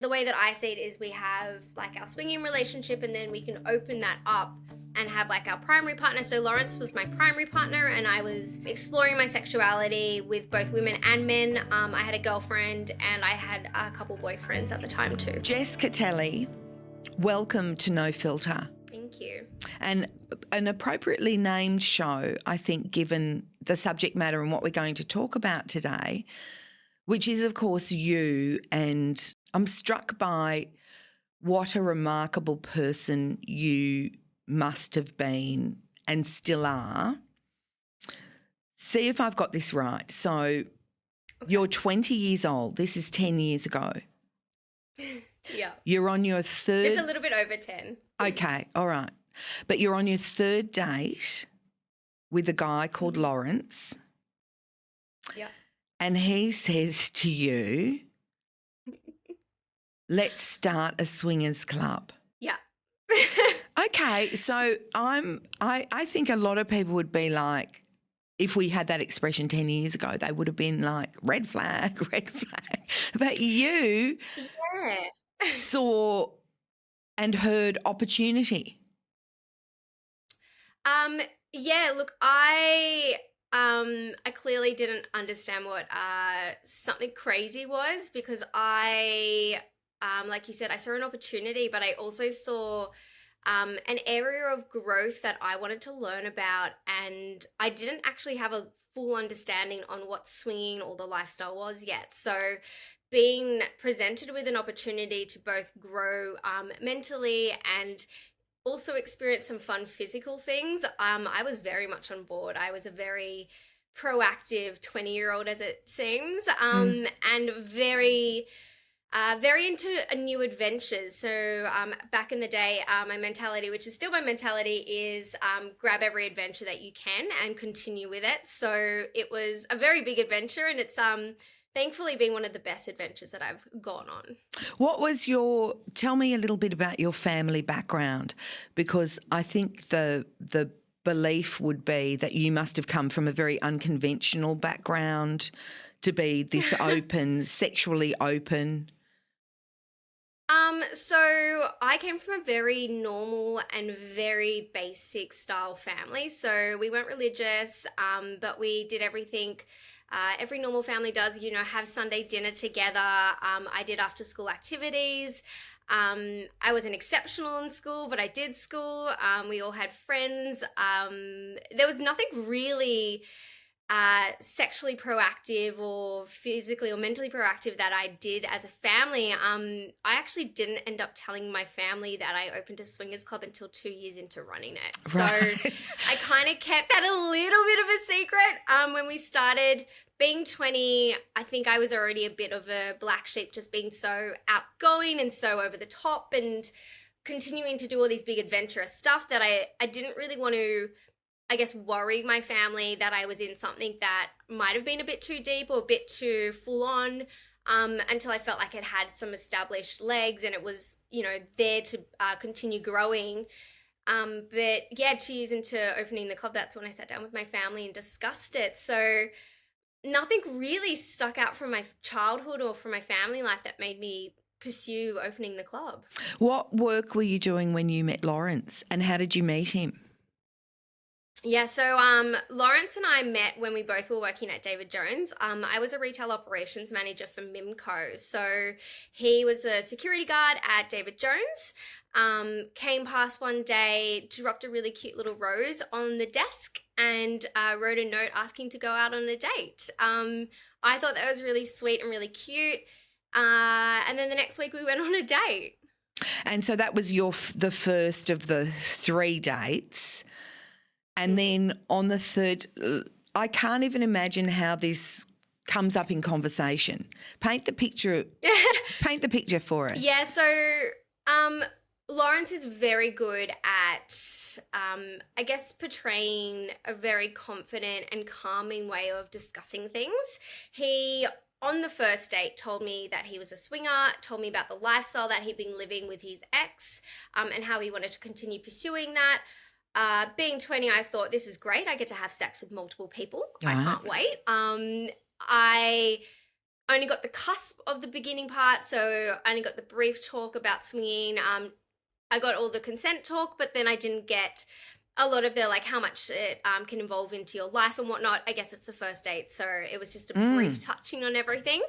the way that I see it is we have like our swinging relationship, and then we can open that up and have like our primary partner. So Lawrence was my primary partner, and I was exploring my sexuality with both women and men. I had a girlfriend and I had a couple boyfriends at the time too. Jess Cattelly, welcome to No Filter. Thank you. And an appropriately named show, I think, given the subject matter and what we're going to talk about today, which is, of course, you. And I'm struck by what a remarkable person you must have been and still are. See if I've got this right. So you're 20 years old. This is 10 years ago. Yeah. You're on your third... It's a little bit over 10. Okay, all right. But you're on your third date with a guy called Lawrence. Yeah. And he says to you, let's start a swingers club. Yeah. Okay, so I think a lot of people would be like, if we had that expression 10 years ago, they would have been like, red flag, red flag. But you saw and heard opportunity. Yeah, look, I clearly didn't understand what something crazy was, because I like you said, I saw an opportunity, but I also saw an area of growth that I wanted to learn about, and I didn't actually have a full understanding on what swinging or the lifestyle was yet. So being presented with an opportunity to both grow mentally and also experience some fun physical things, I was very much on board. I was a very proactive 20-year-old, as it seems, and very into new adventures. So back in the day, my mentality, which is still my mentality, is grab every adventure that you can and continue with it. So it was a very big adventure, and it's thankfully been one of the best adventures that I've gone on. Tell me a little bit about your family background, because I think the belief would be that you must have come from a very unconventional background to be this open, sexually open. So I came from a very normal and very basic style family. So we weren't religious, but we did everything every normal family does, have Sunday dinner together. I did after school activities. I wasn't exceptional in school, but I did school. We all had friends. There was nothing really sexually proactive or physically or mentally proactive that I did as a family. I actually didn't end up telling my family that I opened a swingers club until 2 years into running it. Right. So I kind of kept that a little bit of a secret. When we started being 20, I think I was already a bit of a black sheep, just being so outgoing and so over the top and continuing to do all these big adventurous stuff that I didn't really want to, I guess, worry my family that I was in something that might have been a bit too deep or a bit too full on, until I felt like it had some established legs and it was, there to continue growing. But yeah, 2 years into opening the club, that's when I sat down with my family and discussed it. So nothing really stuck out from my childhood or from my family life that made me pursue opening the club. What work were you doing when you met Lawrence, and how did you meet him? Yeah, so Lawrence and I met when we both were working at David Jones. I was a retail operations manager for Mimco. So he was a security guard at David Jones. Came past one day, dropped a really cute little rose on the desk and wrote a note asking to go out on a date. I thought that was really sweet and really cute. And then the next week we went on a date. And so that was the first of the 3 dates. And then on the third, I can't even imagine how this comes up in conversation. Paint the picture for us. Yeah, so Lawrence is very good at, I guess, portraying a very confident and calming way of discussing things. He, on the first date, told me that he was a swinger, told me about the lifestyle that he'd been living with his ex, and how he wanted to continue pursuing that. Being 20, I thought, this is great. I get to have sex with multiple people. Right. I can't wait. I only got the cusp of the beginning part, so I only got the brief talk about swinging. I got all the consent talk, but then I didn't get a lot of the like how much it can involve into your life and whatnot. I guess it's the first date, so it was just a brief touching on everything.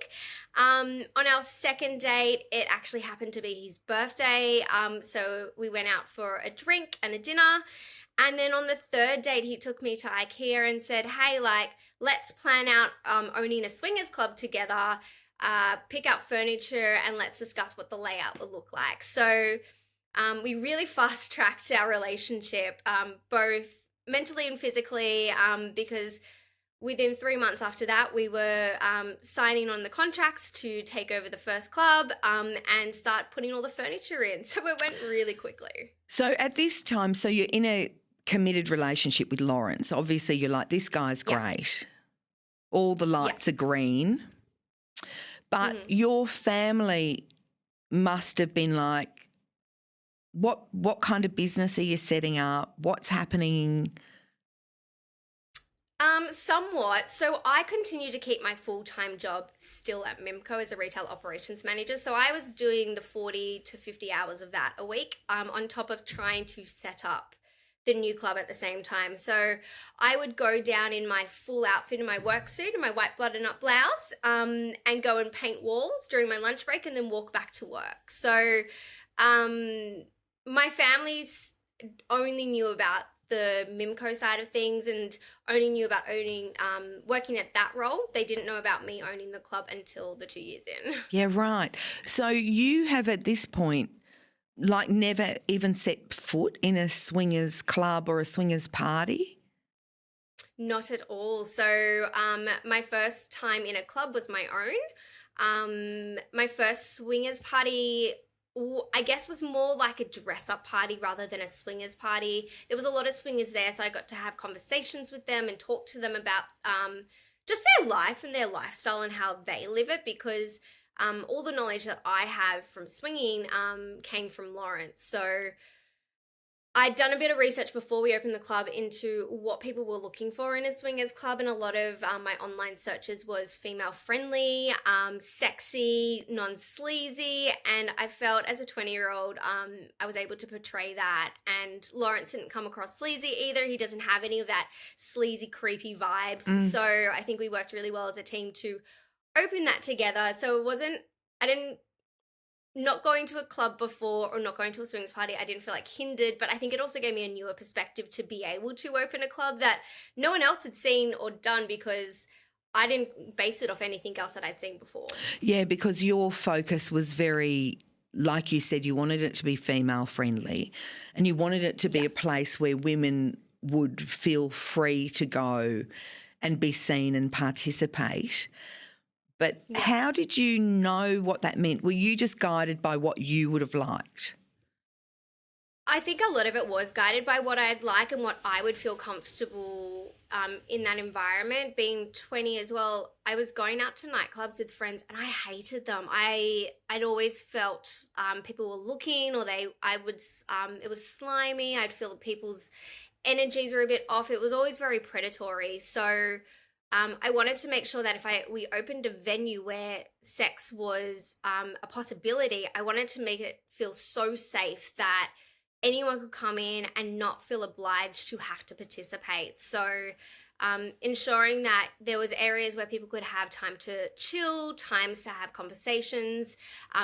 On our second date, it actually happened to be his birthday, so we went out for a drink and a dinner. And then on the third date, he took me to IKEA and said, hey, like, let's plan out owning a swingers club together, pick out furniture, and let's discuss what the layout will look like. So we really fast tracked our relationship, both mentally and physically, because within 3 months after that, we were signing on the contracts to take over the first club and start putting all the furniture in. So it went really quickly. So at this time, so you're in a committed relationship with Lawrence. Obviously, you're like, this guy's great. All the lights are green. But your family must have been like, what kind of business are you setting up? What's happening? Somewhat. So I continue to keep my full-time job still at Mimco as a retail operations manager. So I was doing the 40 to 50 hours of that a week, on top of trying to set up the new club at the same time. So I would go down in my full outfit, in my work suit and my white button-up blouse, and go and paint walls during my lunch break and then walk back to work. So my family's only knew about the Mimco side of things and only knew about working at that role. They didn't know about me owning the club until the 2 years in. Yeah, right. So you have at this point like never even set foot in a swingers club or a swingers party? Not at all. So my first time in a club was my own. My first swingers party, I guess, was more like a dress-up party rather than a swingers party. There was a lot of swingers there, so I got to have conversations with them and talk to them about just their life and their lifestyle and how they live it, because all the knowledge that I have from swinging came from Lawrence. So I'd done a bit of research before we opened the club into what people were looking for in a swingers club, and a lot of my online searches was female-friendly, sexy, non-sleazy, and I felt as a 20-year-old I was able to portray that, and Lawrence didn't come across sleazy either. He doesn't have any of that sleazy, creepy vibes, so I think we worked really well as a team to open that together. So not going to a club before or not going to a swingers party, I didn't feel like hindered, but I think it also gave me a newer perspective to be able to open a club that no one else had seen or done, because I didn't base it off anything else that I'd seen before. Yeah, because your focus was very, like you said, you wanted it to be female friendly and you wanted it to be a place where women would feel free to go and be seen and participate. But how did you know what that meant? Were you just guided by what you would have liked? I think a lot of it was guided by what I'd like and what I would feel comfortable in that environment. Being 20 as well, I was going out to nightclubs with friends and I hated them. I'd always felt people were looking, or it was slimy. I'd feel people's energies were a bit off. It was always very predatory. So I wanted to make sure that if we opened a venue where sex was a possibility, I wanted to make it feel so safe that anyone could come in and not feel obliged to have to participate. So ensuring that there was areas where people could have time to chill, times to have conversations,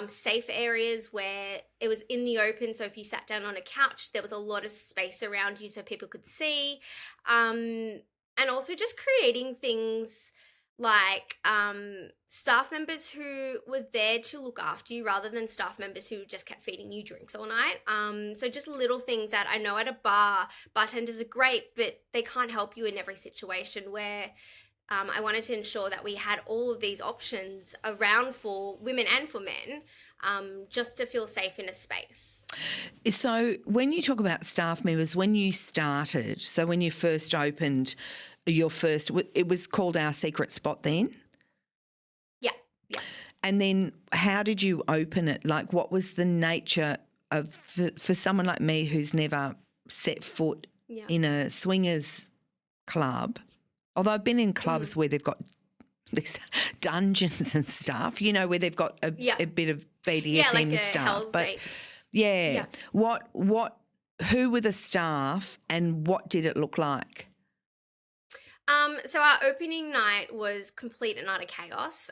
safe areas where it was in the open. So if you sat down on a couch, there was a lot of space around you so people could see. And also just creating things like staff members who were there to look after you rather than staff members who just kept feeding you drinks all night. So just little things that I know at a bar, bartenders are great, but they can't help you in every situation, where I wanted to ensure that we had all of these options around for women and for men, just to feel safe in a space. So when you talk about staff members, when you started, so when you first opened it was called Our Secret Spot then? Yeah. And then how did you open it? Like, what was the nature of, for someone like me who's never set foot in a swingers club, although I've been in clubs where they've got these dungeons and stuff, you know, where they've got a bit of Yeah, like BDSM a stuff. Hell's But Gate. yeah, who were the staff and what did it look like? So our opening night was complete and utter chaos.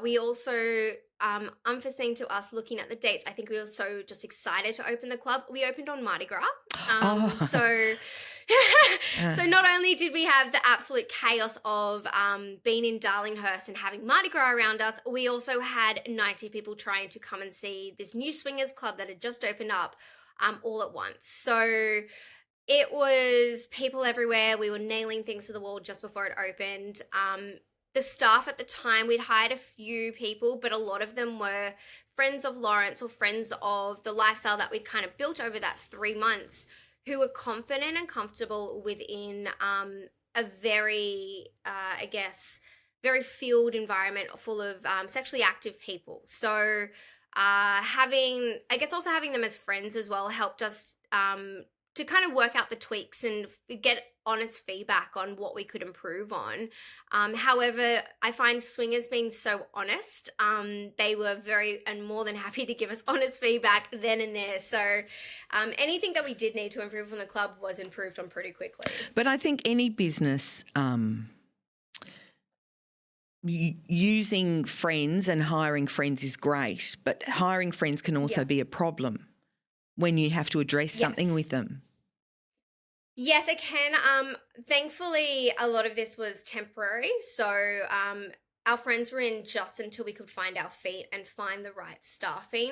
We also, unforeseen to us looking at the dates, I think we were so just excited to open the club. We opened on Mardi Gras. Oh. So so not only did we have the absolute chaos of being in Darlinghurst and having Mardi Gras around us, we also had 90 people trying to come and see this new swingers club that had just opened up all at once. So it was people everywhere. We were nailing things to the wall just before it opened. The staff at the time, we'd hired a few people, but a lot of them were friends of Lawrence or friends of the lifestyle that we'd kind of built over that 3 months, who were confident and comfortable within a very, very filled environment full of sexually active people. So also having them as friends as well helped us to kind of work out the tweaks and get honest feedback on what we could improve on. However, I find swingers being so honest, they were very and more than happy to give us honest feedback then and there. So anything that we did need to improve on the club was improved on pretty quickly. But I think any business using friends and hiring friends is great, but hiring friends can also be a problem when you have to address something with them. Yes, it can. Thankfully, a lot of this was temporary. So our friends were in just until we could find our feet and find the right staffing.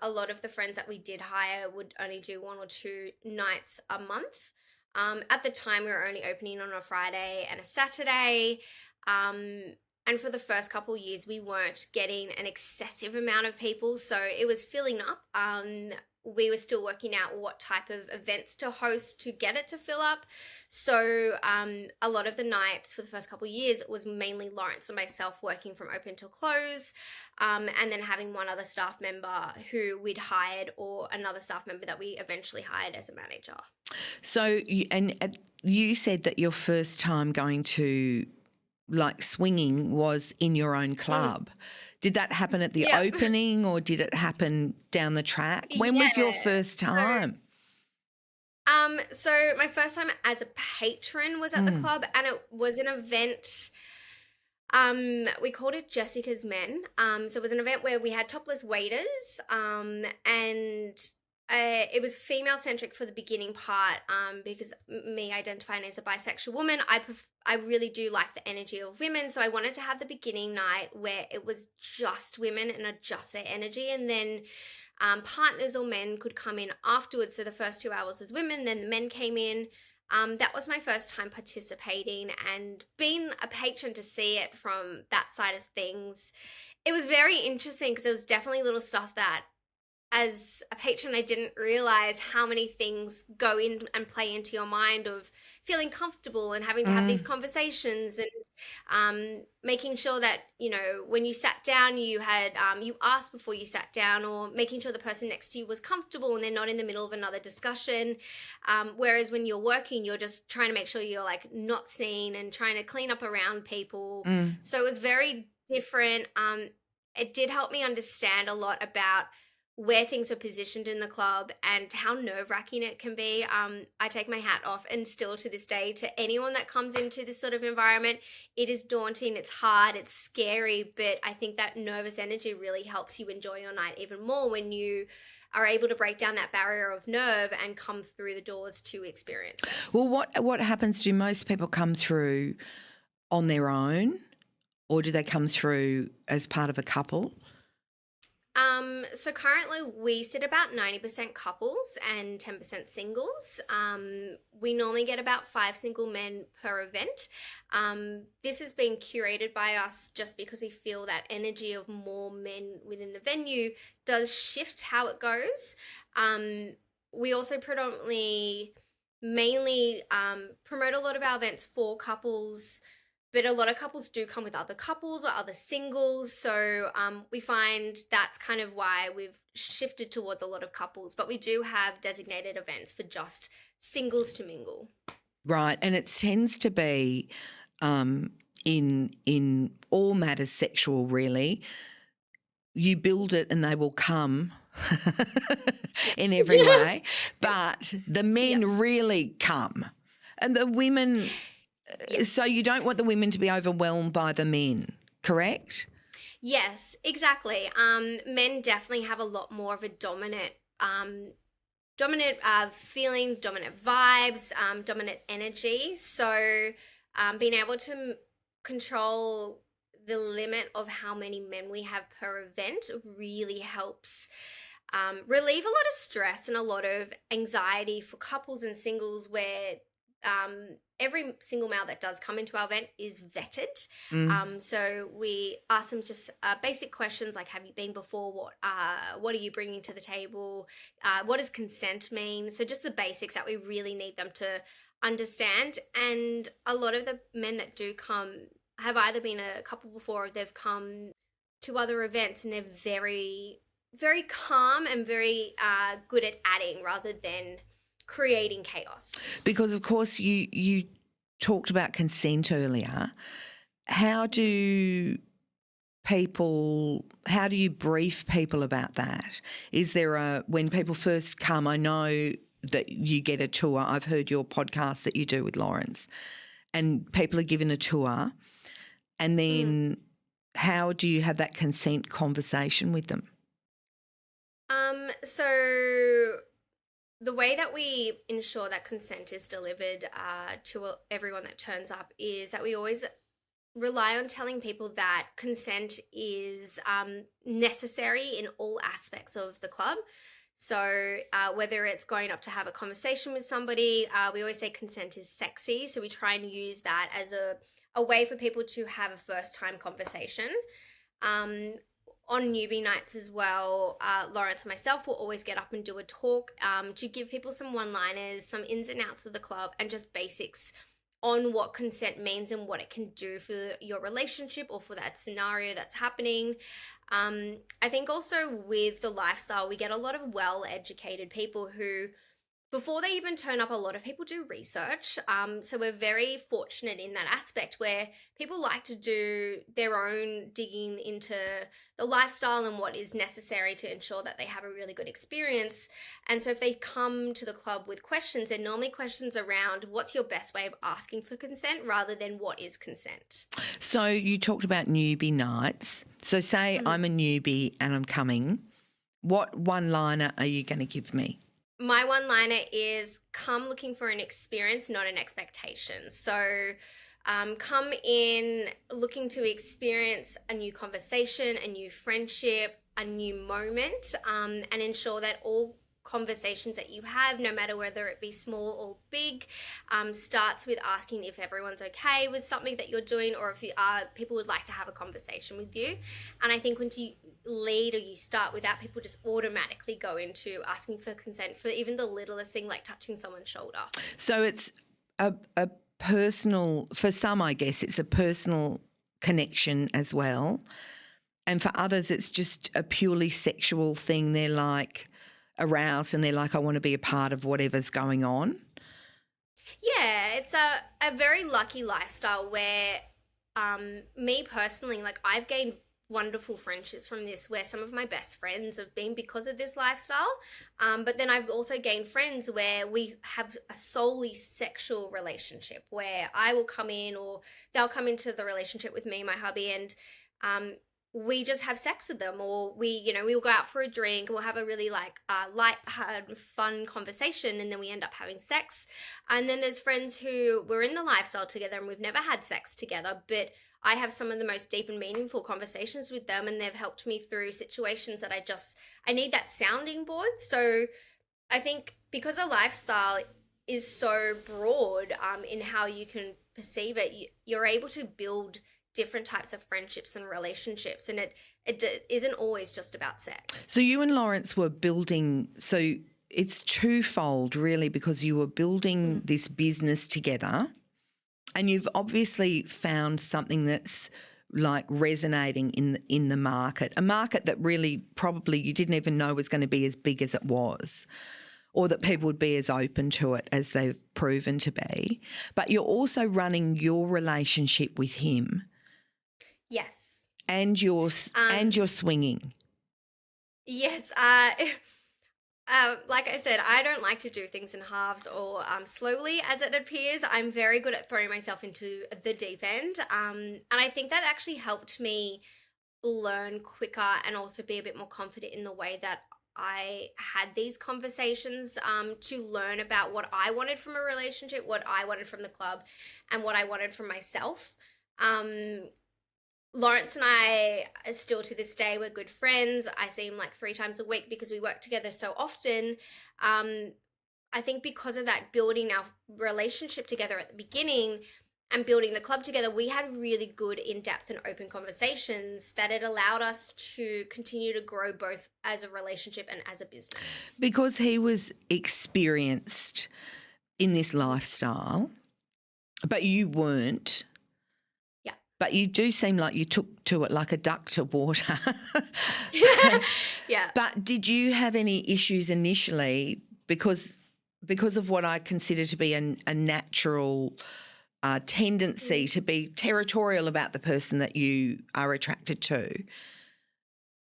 A lot of the friends that we did hire would only do 1 or 2 nights a month. At the time, we were only opening on a Friday and a Saturday. And for the first couple of years, we weren't getting an excessive amount of people. So it was filling up. We were still working out what type of events to host to get it to fill up. So a lot of the nights for the first couple of years, it was mainly Lawrence and myself working from open till close, and then having one other staff member who we'd hired or another staff member that we eventually hired as a manager. So, you said that your first time going to swinging was in your own club. Did that happen at the opening or did it happen down the track? When was your first time? So my first time as a patron was at the club, and it was an event. We called it Jessica's Men. So it was an event where we had topless waiters, and it was female centric for the beginning part, because me identifying as a bisexual woman, I really do like the energy of women. So I wanted to have the beginning night where it was just women and adjust their energy, and then partners or men could come in afterwards. So the first 2 hours was women, then the men came in. That was my first time participating, and being a patron to see it from that side of things, it was very interesting because it was definitely little stuff that as a patron, I didn't realize how many things go in and play into your mind of feeling comfortable and having to have these conversations, and making sure that, when you sat down, you had, you asked before you sat down, or making sure the person next to you was comfortable and they're not in the middle of another discussion. Whereas when you're working, you're just trying to make sure you're not seen and trying to clean up around people. So it was very different. It did help me understand a lot about where things are positioned in the club and how nerve-wracking it can be. I take my hat off, and still to this day, to anyone that comes into this sort of environment, it is daunting, it's hard, it's scary, but I think that nervous energy really helps you enjoy your night even more when you are able to break down that barrier of nerve and come through the doors to experience it. Well, what happens? Do most people come through on their own, or do they come through as part of a couple? So currently we sit about 90% couples and 10% singles. We normally get about 5 single men per event. This has been curated by us just because we feel that energy of more men within the venue does shift how it goes. We also mainly promote a lot of our events for couples, but a lot of couples do come with other couples or other singles. So we find that's kind of why we've shifted towards a lot of couples. But we do have designated events for just singles to mingle. Right. And it tends to be in all matters sexual, really. You build it and they will come in every way. But the men Yep. really come. And the women, Yes. so you don't want the women to be overwhelmed by the men, correct? Yes, exactly. Men definitely have a lot more of a dominant feeling, dominant vibes, dominant energy. So being able to control the limit of how many men we have per event really helps relieve a lot of stress and a lot of anxiety for couples and singles where every single male that does come into our event is vetted. So we ask them just basic questions like, have you been before? What are you bringing to the table? What does consent mean? So just the basics that we really need them to understand. And a lot of the men that do come have either been a couple before or they've come to other events and they're very, very calm and very good at adding rather than creating chaos. Because, of course, you talked about consent earlier. How do you brief people about that? Is there when people first come, I know that you get a tour. I've heard your podcast that you do with Lawrence, and people are given a tour, and then how do you have that consent conversation with them? So the way that we ensure that consent is delivered to everyone that turns up is that we always rely on telling people that consent is necessary in all aspects of the club. So whether it's going up to have a conversation with somebody, we always say consent is sexy. So we try and use that as a way for people to have a first-time conversation. On newbie nights as well, Lawrence and myself will always get up and do a talk to give people some one-liners, some ins and outs of the club, and just basics on what consent means and what it can do for your relationship or for that scenario that's happening. I think also with the lifestyle, we get a lot of well-educated people who, before they even turn up, a lot of people do research. So we're very fortunate in that aspect where people like to do their own digging into the lifestyle and what is necessary to ensure that they have a really good experience. And so if they come to the club with questions, they're normally questions around what's your best way of asking for consent rather than what is consent. So you talked about newbie nights. So say I'm a newbie and I'm coming. What one-liner are you going to give me? My one-liner is come looking for an experience, not an expectation. So come in looking to experience a new conversation, a new friendship, a new moment, and ensure that all conversations that you have, no matter whether it be small or big, starts with asking if everyone's okay with something that you're doing or if people would like to have a conversation with you. And I think when you lead or you start with that, people just automatically go into asking for consent for even the littlest thing like touching someone's shoulder. So it's a personal, for some I guess it's a personal connection as well, and for others it's just a purely sexual thing. They're like aroused and they're like, I want to be a part of whatever's going on. Yeah, it's a very lucky lifestyle where me personally, like I've gained wonderful friendships from this where some of my best friends have been because of this lifestyle. But then I've also gained friends where we have a solely sexual relationship where I will come in or they'll come into the relationship with me, my hubby, and we just have sex with them, or we'll go out for a drink and we'll have a really light, fun conversation, and then we end up having sex. And then there's friends who we're in the lifestyle together and we've never had sex together, but I have some of the most deep and meaningful conversations with them, and they've helped me through situations that I need that sounding board. So I think because a lifestyle is so broad in how you can perceive it, you're able to build different types of friendships and relationships, and it isn't always just about sex. So you and Lawrence were building, so it's twofold really, because you were building this business together and you've obviously found something that's like resonating in the market, a market that really probably you didn't even know was going to be as big as it was. or that people would be as open to it as they've proven to be. But you're also running your relationship with him Yes. and you're swinging. Yes. Like I said, I don't like to do things in halves or slowly, as it appears. I'm very good at throwing myself into the deep end. And I think that actually helped me learn quicker and also be a bit more confident in the way that I had these conversations, to learn about what I wanted from a relationship, what I wanted from the club, and what I wanted from myself. Um, Lawrence and I are still to this day, we're good friends. I see him like 3 times a week because we work together so often. I think because of that, building our relationship together at the beginning and building the club together, we had really good in-depth and open conversations that it allowed us to continue to grow both as a relationship and as a business. Because he was experienced in this lifestyle, but you weren't. Yeah. But you do seem like you took to it like a duck to water. Yeah. But did you have any issues initially because of what I consider to be a natural tendency to be territorial about the person that you are attracted to?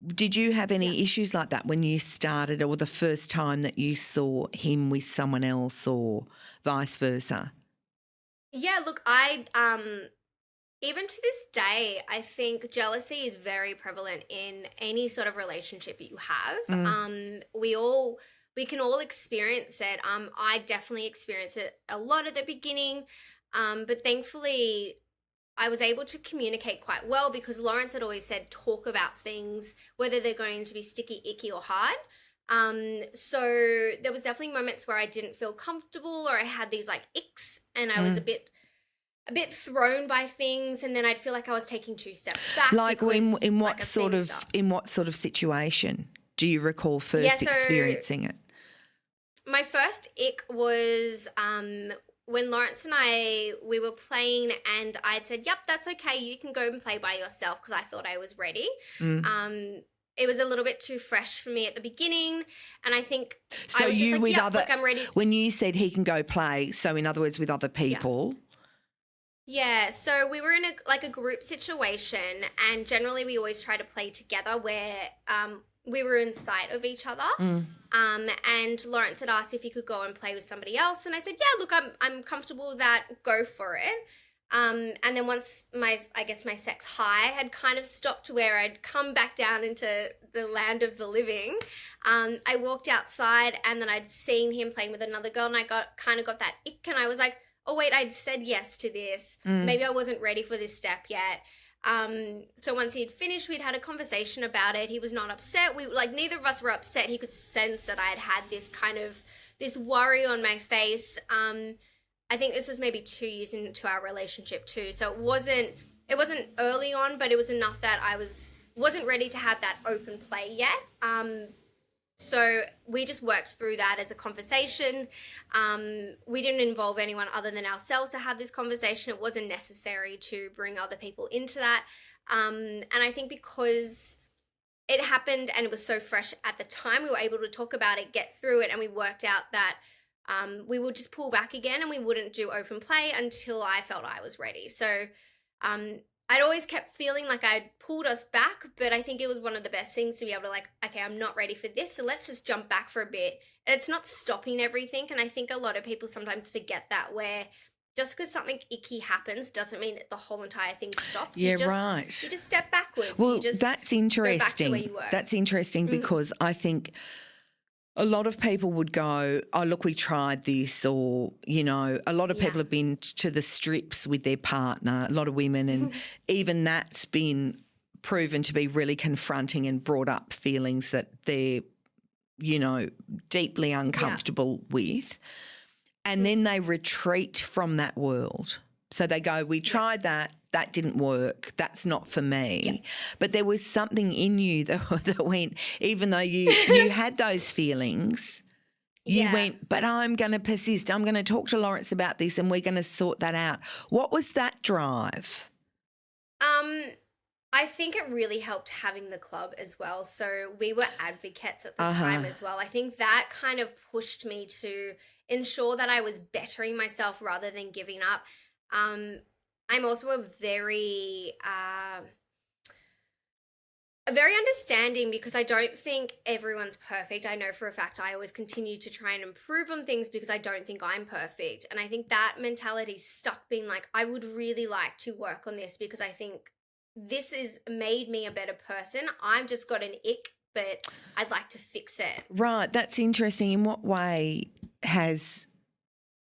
Did you have any issues like that when you started, or the first time that you saw him with someone else, or vice versa? Yeah, look, even to this day, I think jealousy is very prevalent in any sort of relationship you have. We can all experience it. I definitely experienced it a lot at the beginning. But thankfully I was able to communicate quite well because Lawrence had always said talk about things, whether they're going to be sticky, icky, or hard. So there was definitely moments where I didn't feel comfortable or I had these like icks and I was a bit thrown by things, and then I'd feel like I was taking 2 steps back. Like because, in what like, I've sort seen of stuff. in what sort of situation do you recall first so experiencing it? My first ick was when Lawrence and we were playing, and I'd said, "Yep, that's okay. You can go and play by yourself," because I thought I was ready. It was a little bit too fresh for me at the beginning, and I think So I was you just like, with "Yep, other look, I'm ready." when you said he can go play, so in other words with other people. Yeah, so we were in a group situation, and generally we always try to play together where we were in sight of each other. And Lawrence had asked if he could go and play with somebody else, and I said, "Yeah, look, I'm comfortable with that. Go for it." And then once my sex high had kind of stopped to where I'd come back down into the land of the living, I walked outside, and then I'd seen him playing with another girl, and I got that ick, and I was like, oh wait, I'd said yes to this. Maybe I wasn't ready for this step yet. So once he'd finished, we'd had a conversation about it. He was not upset. Neither of us were upset. He could sense that I had this kind of this worry on my face. I think this was maybe 2 years into our relationship too. So it wasn't early on, but it was enough that I wasn't ready to have that open play yet. So we just worked through that as a conversation. We didn't involve anyone other than ourselves to have this conversation. It wasn't necessary to bring other people into that. And I think because it happened and it was so fresh at the time, we were able to talk about it, get through it, and we worked out that we would just pull back again and we wouldn't do open play until I felt I was ready. So I'd always kept feeling like I'd pulled us back, but I think it was one of the best things to be able to okay, I'm not ready for this, so let's just jump back for a bit. And it's not stopping everything, and I think a lot of people sometimes forget that, where just because something icky happens doesn't mean that the whole entire thing stops. Yeah, You just step backwards. Well, that's that's interesting. Go back to where you were. That's interesting because I think a lot of people would go, oh, look, we tried this, or, a lot of people have been to the strips with their partner, a lot of women, and even that's been proven to be really confronting and brought up feelings that they're, deeply uncomfortable with. And then they retreat from that world. So they go, we tried that didn't work, that's not for me. Yeah. But there was something in you that went, even though you had those feelings, you went, but I'm going to persist. I'm going to talk to Lawrence about this and we're going to sort that out. What was that drive? I I think it really helped having the club as well. So we were advocates at the Uh-huh. time as well. I think that kind of pushed me to ensure that I was bettering myself rather than giving up. Um, I'm also a very understanding, because I don't think everyone's perfect. I know for a fact I always continue to try and improve on things because I don't think I'm perfect. And I think that mentality stuck, being like, I would really like to work on this because I think this has made me a better person. I've just got an ick, but I'd like to fix it. Right, that's interesting. In what way has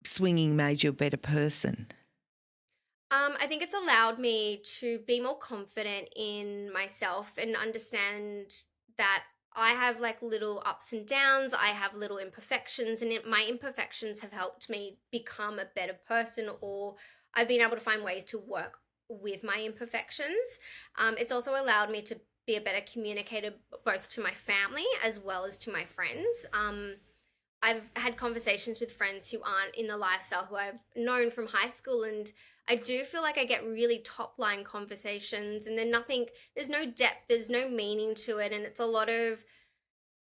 swinging made you a better person? I think it's allowed me to be more confident in myself and understand that I have like little ups and downs. I have little imperfections, and my imperfections have helped me become a better person, or I've been able to find ways to work with my imperfections. It's also allowed me to be a better communicator, both to my family as well as to my friends. I've had conversations with friends who aren't in the lifestyle, who I've known from high school, and I do feel like I get really top line conversations, and there's no depth, there's no meaning to it, and it's a lot of,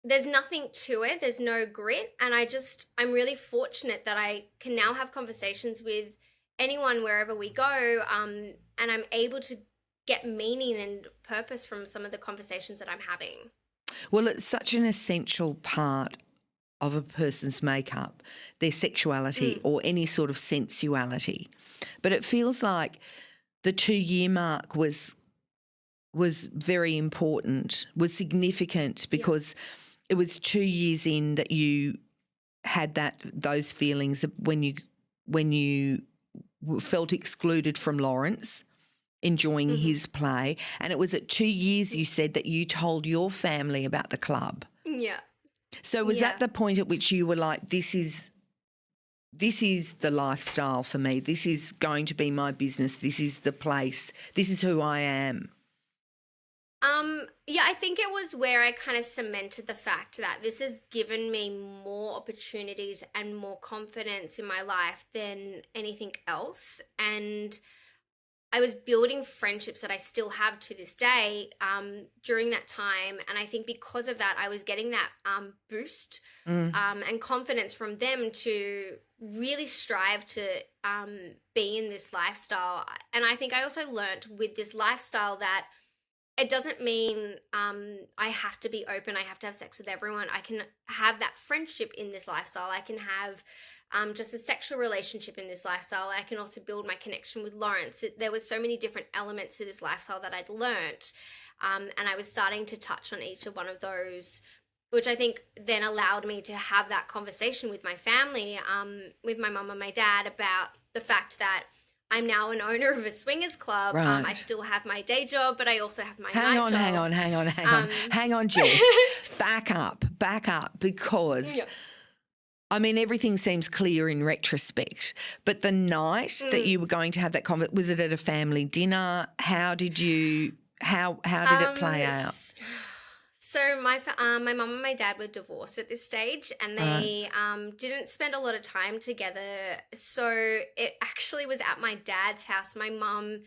there's nothing to it, there's no grit. And I'm really fortunate that I can now have conversations with anyone wherever we go, and I'm able to get meaning and purpose from some of the conversations that I'm having. Well, it's such an essential part of a person's makeup, their sexuality Mm, or any sort of sensuality. But it feels like the 2-year mark was very important, was significant, yeah. because it was 2 years in that you had those feelings of when you felt excluded from Lawrence enjoying Hmm. his play, and it was at 2 years you said that you told your family about the club. Yeah. So was that Yeah. the point at which you were like, this is the lifestyle for me. This is going to be my business. This is the place. This is who I am. Yeah, I think it was where I kind of cemented the fact that this has given me more opportunities and more confidence in my life than anything else. And I was building friendships that I still have to this day, during that time. And I think because of that, I was getting that boost, Mm. and confidence from them to really strive to be in this lifestyle. And I think I also learnt with this lifestyle that it doesn't mean I have to be open. I have to have sex with everyone. I can have that friendship in this lifestyle. I can have just a sexual relationship in this lifestyle. I can also build my connection with Lawrence. There was so many different elements to this lifestyle that I'd learnt, and I was starting to touch on each of one of those, which I think then allowed me to have that conversation with my family, with my mum and my dad, about the fact that I'm now an owner of a swingers club. I Right. still have my day job, but I also have my Hang night on, hang job. on, hang on, hang on. Um, Hang on, Jess. Back up, because yeah. I mean, everything seems clear in retrospect, but the night that Mm. you were going to have that conversation, was it at a family dinner? How did it Um, play out? s- my mum and my dad were divorced at this stage, and Right. they didn't spend a lot of time together. So it actually was at my dad's house. My mum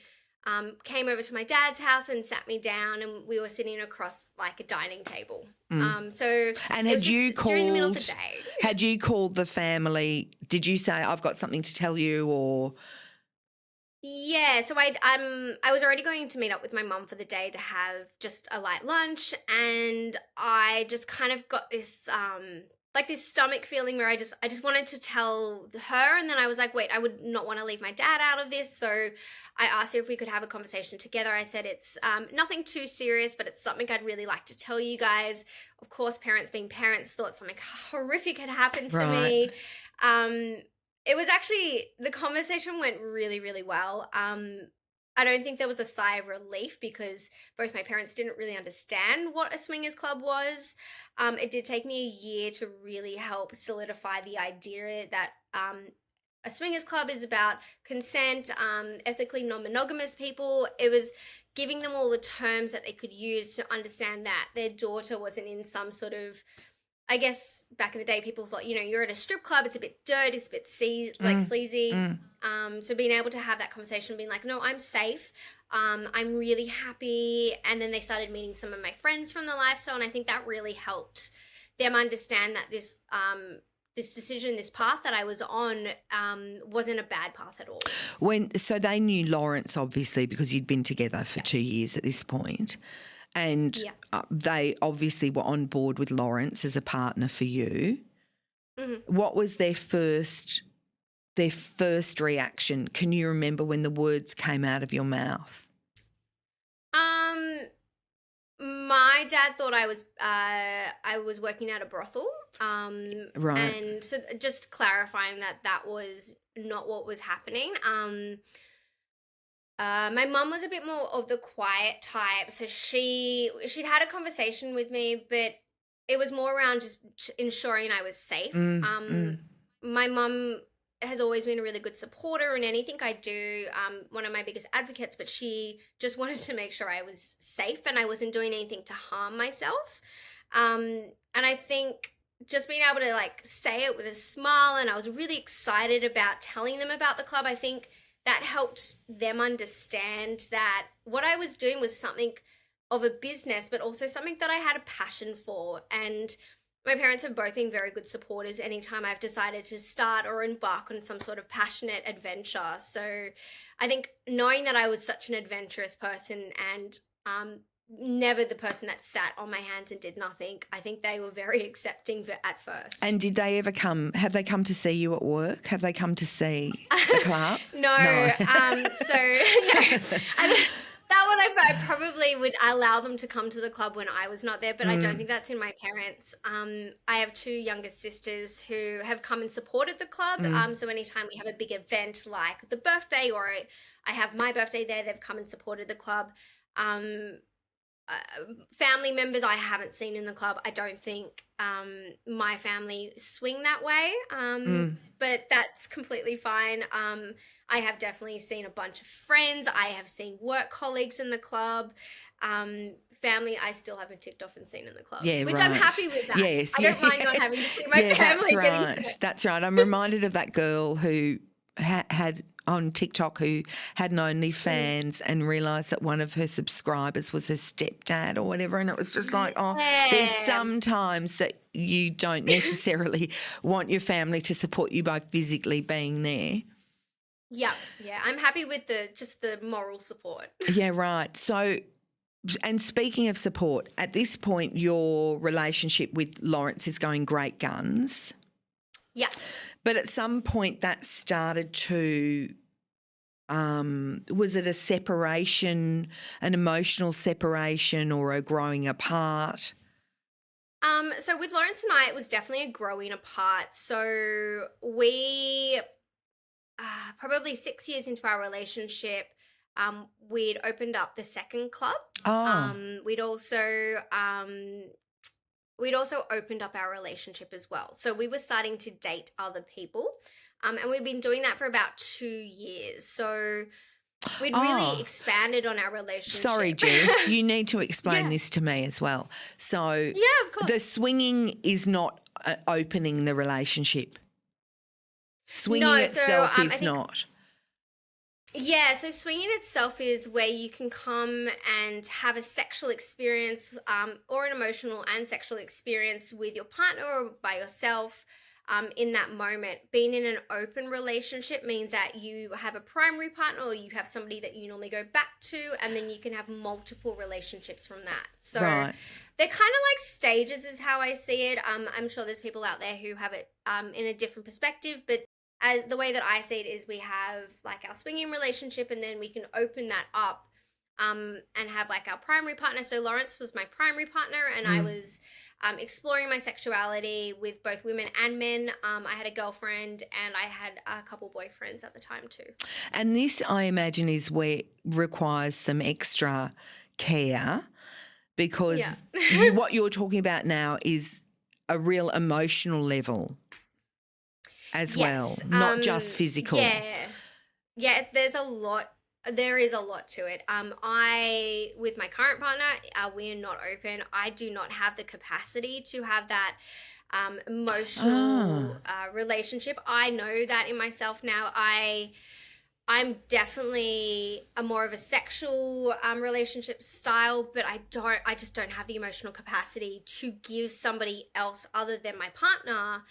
came over to my dad's house and sat me down, and we were sitting across like a dining table. Mm. So And it was just during the middle of the day. had you called the family? Did you say, I've got something to tell you, or Yeah, so I was already going to meet up with my mum for the day to have just a light lunch, and I just kind of got this like this stomach feeling where I just wanted to tell her, and then I was like, wait, I would not want to leave my dad out of this. So I asked her if we could have a conversation together. I said it's nothing too serious, but it's something I'd really like to tell you guys. Of course, parents being parents, thought something horrific had happened to right? me. Um it was actually, the conversation went really, really well. I don't think there was a sigh of relief because both my parents didn't really understand what a swingers club was. It did take me a year to really help solidify the idea that a swingers club is about consent, ethically non-monogamous people. It was giving them all the terms that they could use to understand that their daughter wasn't in some sort of, I guess back in the day, people thought, you're at a strip club, it's a bit dirty, it's a bit like Mm, sleazy. mm. So being able to have that conversation, being like, no, I'm safe. I'm really happy. And then they started meeting some of my friends from the lifestyle, and I think that really helped them understand that this decision, this path that I was on, wasn't a bad path at all. So they knew Lawrence, obviously, because you'd been together for 2 years at this point, and Yeah. they obviously were on board with Lawrence as a partner for you. Mm-hmm. What was their first reaction? Can you remember when the words came out of your mouth? My dad thought I was working at a brothel. Right. And so just clarifying that was not what was happening. My mum was a bit more of the quiet type, so she'd had a conversation with me, but it was more around just ensuring I was safe. My mum has always been a really good supporter in anything I do, one of my biggest advocates, but she just wanted to make sure I was safe and I wasn't doing anything to harm myself. And I think just being able to like say it with a smile, and I was really excited about telling them about the club, I think that helped them understand that what I was doing was something of a business, but also something that I had a passion for. And my parents have both been very good supporters anytime I've decided to start or embark on some sort of passionate adventure. So I think knowing that I was such an adventurous person and never the person that sat on my hands and did nothing, I think they were very accepting at first. And did they ever have they come to see you at work? Have they come to see the club? No. That one I probably would allow them to come to the club when I was not there, but I don't think that's in my parents. I have two younger sisters who have come and supported the club. So anytime we have a big event like the birthday, or I have my birthday there, they've come and supported the club. Family members I haven't seen in the club. I don't think my family swing that way, but that's completely fine. I have definitely seen a bunch of friends. I have seen work colleagues in the club. Family I still haven't ticked off and seen in the club, which I'm happy with that. Yes, I don't mind not having to see my family. That's right. I'm reminded of that girl who had on TikTok who had an OnlyFans and realised that one of her subscribers was her stepdad or whatever, and it was just like, there's sometimes that you don't necessarily want your family to support you by physically being there. Yeah, I'm happy with the moral support. Yeah, right. So, and speaking of support, at this point your relationship with Lawrence is going great guns. Yeah. But at some point that started to, was it a separation, an emotional separation, or a growing apart? So with Lawrence and I, it was definitely a growing apart. So we, probably 6 years into our relationship, we'd opened up the second club. We'd also opened up our relationship as well. So we were starting to date other people. And we've been doing that for about 2 years. So we'd really expanded on our relationship. Sorry, Jess, you need to explain this to me as well. So yeah, of course. The swinging is not opening the relationship. Swinging itself is not. Yeah, so swinging itself is where you can come and have a sexual experience, or an emotional and sexual experience with your partner or by yourself in that moment. Being in an open relationship means that you have a primary partner, or you have somebody that you normally go back to, and then you can have multiple relationships from that. So they're kind of like stages is how I see it. I'm sure there's people out there who have it in a different perspective, but the way that I see it is we have like our swinging relationship, and then we can open that up and have like our primary partner. So Lawrence was my primary partner, and I was exploring my sexuality with both women and men. I had a girlfriend and I had a couple boyfriends at the time too. And this, I imagine, is where requires some extra care, because what you're talking about now is a real emotional level as well, not just physical. Yeah, there is a lot to it. With my current partner, we are not open. I do not have the capacity to have that emotional relationship. I know that in myself now. I'm definitely a more of a sexual relationship style, but I just don't have the emotional capacity to give somebody else other than my partner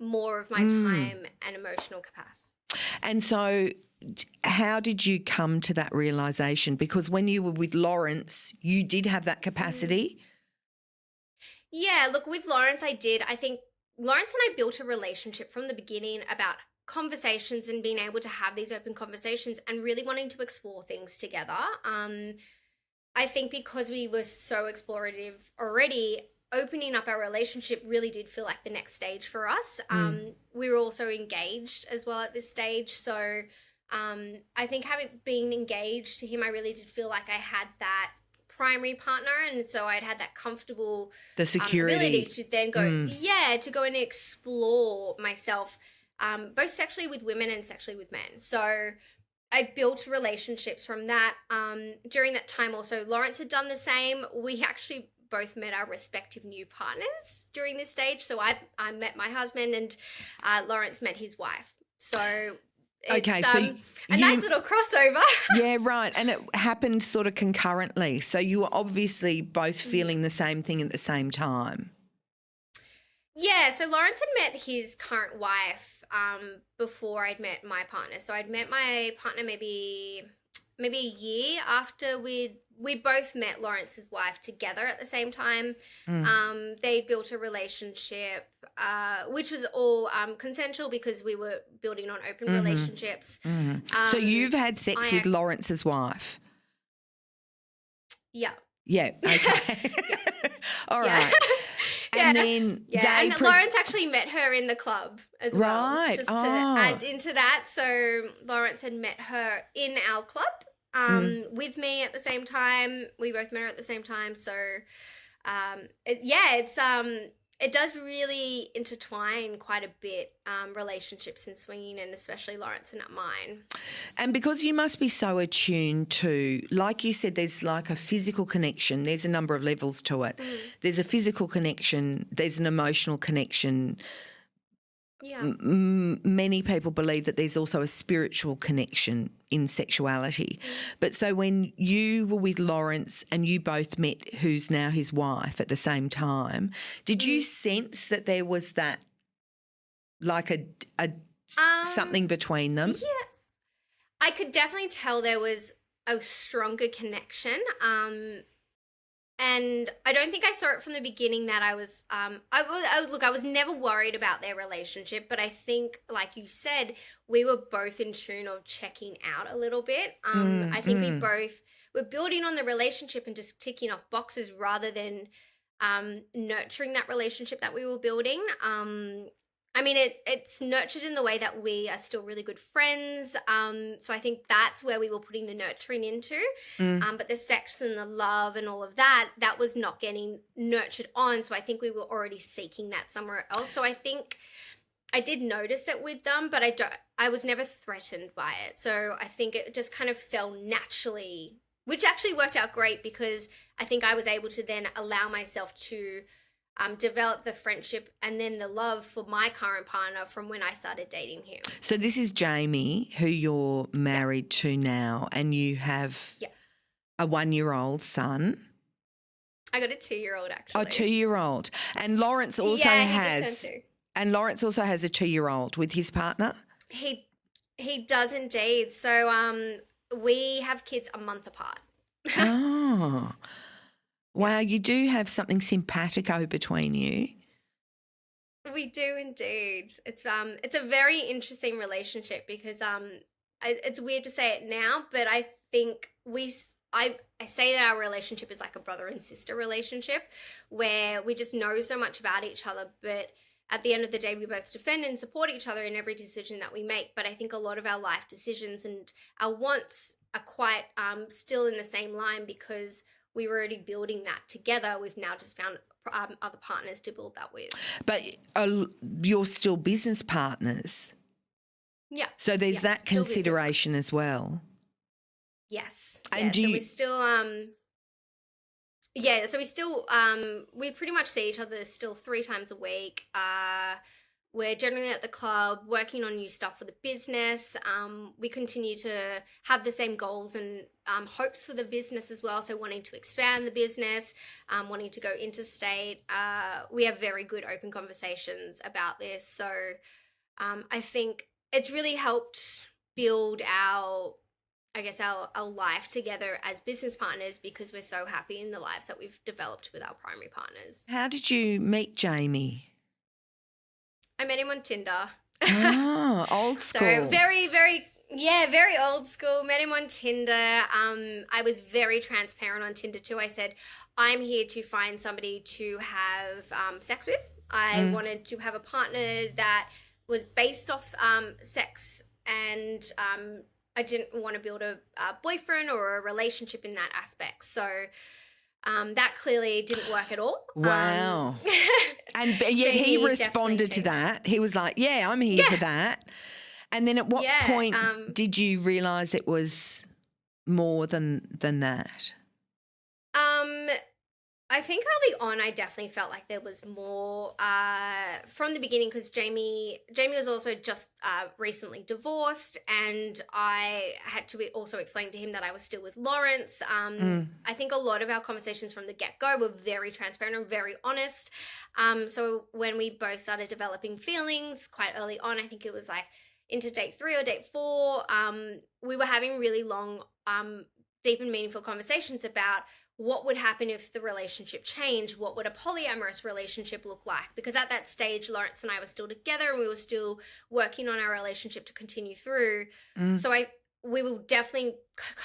more of my Mm. time and emotional capacity. And so how did you come to that realization? Because when you were with Lawrence, you did have that capacity. Yeah, look, with Lawrence, I did. I think Lawrence and I built a relationship from the beginning about conversations and being able to have these open conversations and really wanting to explore things together. I think because we were so explorative already, opening up our relationship really did feel like the next stage for us. We were also engaged as well at this stage. So I think having been engaged to him, I really did feel like I had that primary partner. And so I'd had that comfortable The ability security. to then go, to go and explore myself, both sexually with women and sexually with men. So I built relationships from that. During that time, also, Lawrence had done the same. We actually both met our respective new partners during this stage. So I met my husband, and Lawrence met his wife. So it's Okay, so a nice little crossover. Yeah, right. And it happened sort of concurrently. So you were obviously both feeling the same thing at the same time. Yeah, so Lawrence had met his current wife before I'd met my partner. So I'd met my partner maybe a year after we'd both met Lawrence's wife together at the same time. They built a relationship, which was all consensual because we were building on open relationships. So you've had sex I with Lawrence's wife? Yeah. Yeah, okay. All Yeah. right. And then they and Lawrence actually met her in the club as well. Right. Just to add into that. So Lawrence had met her in our club with me at the same time. We both met her at the same time. So it does really intertwine quite a bit, relationships and swinging, and especially Lawrence and mine. And because you must be so attuned to, like you said, there's like a physical connection. There's a number of levels to it. There's a physical connection. There's an emotional connection. Yeah. Many people believe that there's also a spiritual connection in sexuality. But so when you were with Lawrence and you both met who's now his wife at the same time, did you sense that there was that, like a something between them? Yeah. I could definitely tell there was a stronger connection. And I don't think I saw it from the beginning that I was, I was never worried about their relationship, but I think, like you said, we were both in tune of checking out a little bit. I think we both were building on the relationship and just ticking off boxes rather than nurturing that relationship that we were building. I mean, it's nurtured in the way that we are still really good friends. So I think that's where we were putting the nurturing into. But the sex and the love and all of that was not getting nurtured on. So I think we were already seeking that somewhere else. So I think I did notice it with them, but I was never threatened by it. So I think it just kind of fell naturally, which actually worked out great because I think I was able to then allow myself to develop the friendship and then the love for my current partner from when I started dating him. So this is Jamie, who you're married to now, and you have a 1-year-old son. I got a 2-year-old actually. A 2-year-old. And Lawrence also has and Lawrence also has a 2-year-old with his partner? He does indeed. So we have kids a month apart. Oh. Wow, you do have something simpatico between you. We do indeed. It's a very interesting relationship because it's weird to say it now, but I think I say that our relationship is like a brother and sister relationship where we just know so much about each other, but at the end of the day we both defend and support each other in every decision that we make. But I think a lot of our life decisions and our wants are quite still in the same line because we were already building that together. We've now just found other partners to build that with. But you're still business partners. Yeah. So there's that consideration as well. Yes. And so we still so we still we pretty much see each other still 3 times a week. we're generally at the club working on new stuff for the business. We continue to have the same goals and hopes for the business as well. So wanting to expand the business, wanting to go interstate. We have very good open conversations about this. So I think it's really helped build our life together as business partners because we're so happy in the lives that we've developed with our primary partners. How did you meet Jamie? I met him on Tinder. Oh, old school. So very old school. Met him on Tinder. I was very transparent on Tinder too. I said, I'm here to find somebody to have sex with. I wanted to have a partner that was based off sex, and I didn't want to build a boyfriend or a relationship in that aspect. So that clearly didn't work at all. Wow. And yet he Jamie responded to definitely that. He was like, yeah, I'm here for that. And then at what point did you realise it was more than that? I think early on I definitely felt like there was more from the beginning because Jamie was also just recently divorced, and I had to also explain to him that I was still with Lawrence. I think a lot of our conversations from the get-go were very transparent and very honest. So when we both started developing feelings quite early on, I think it was like into date 3 or date 4, we were having really long, deep and meaningful conversations about what would happen if the relationship changed? What would a polyamorous relationship look like? Because at that stage, Lawrence and I were still together and we were still working on our relationship to continue through. So we were definitely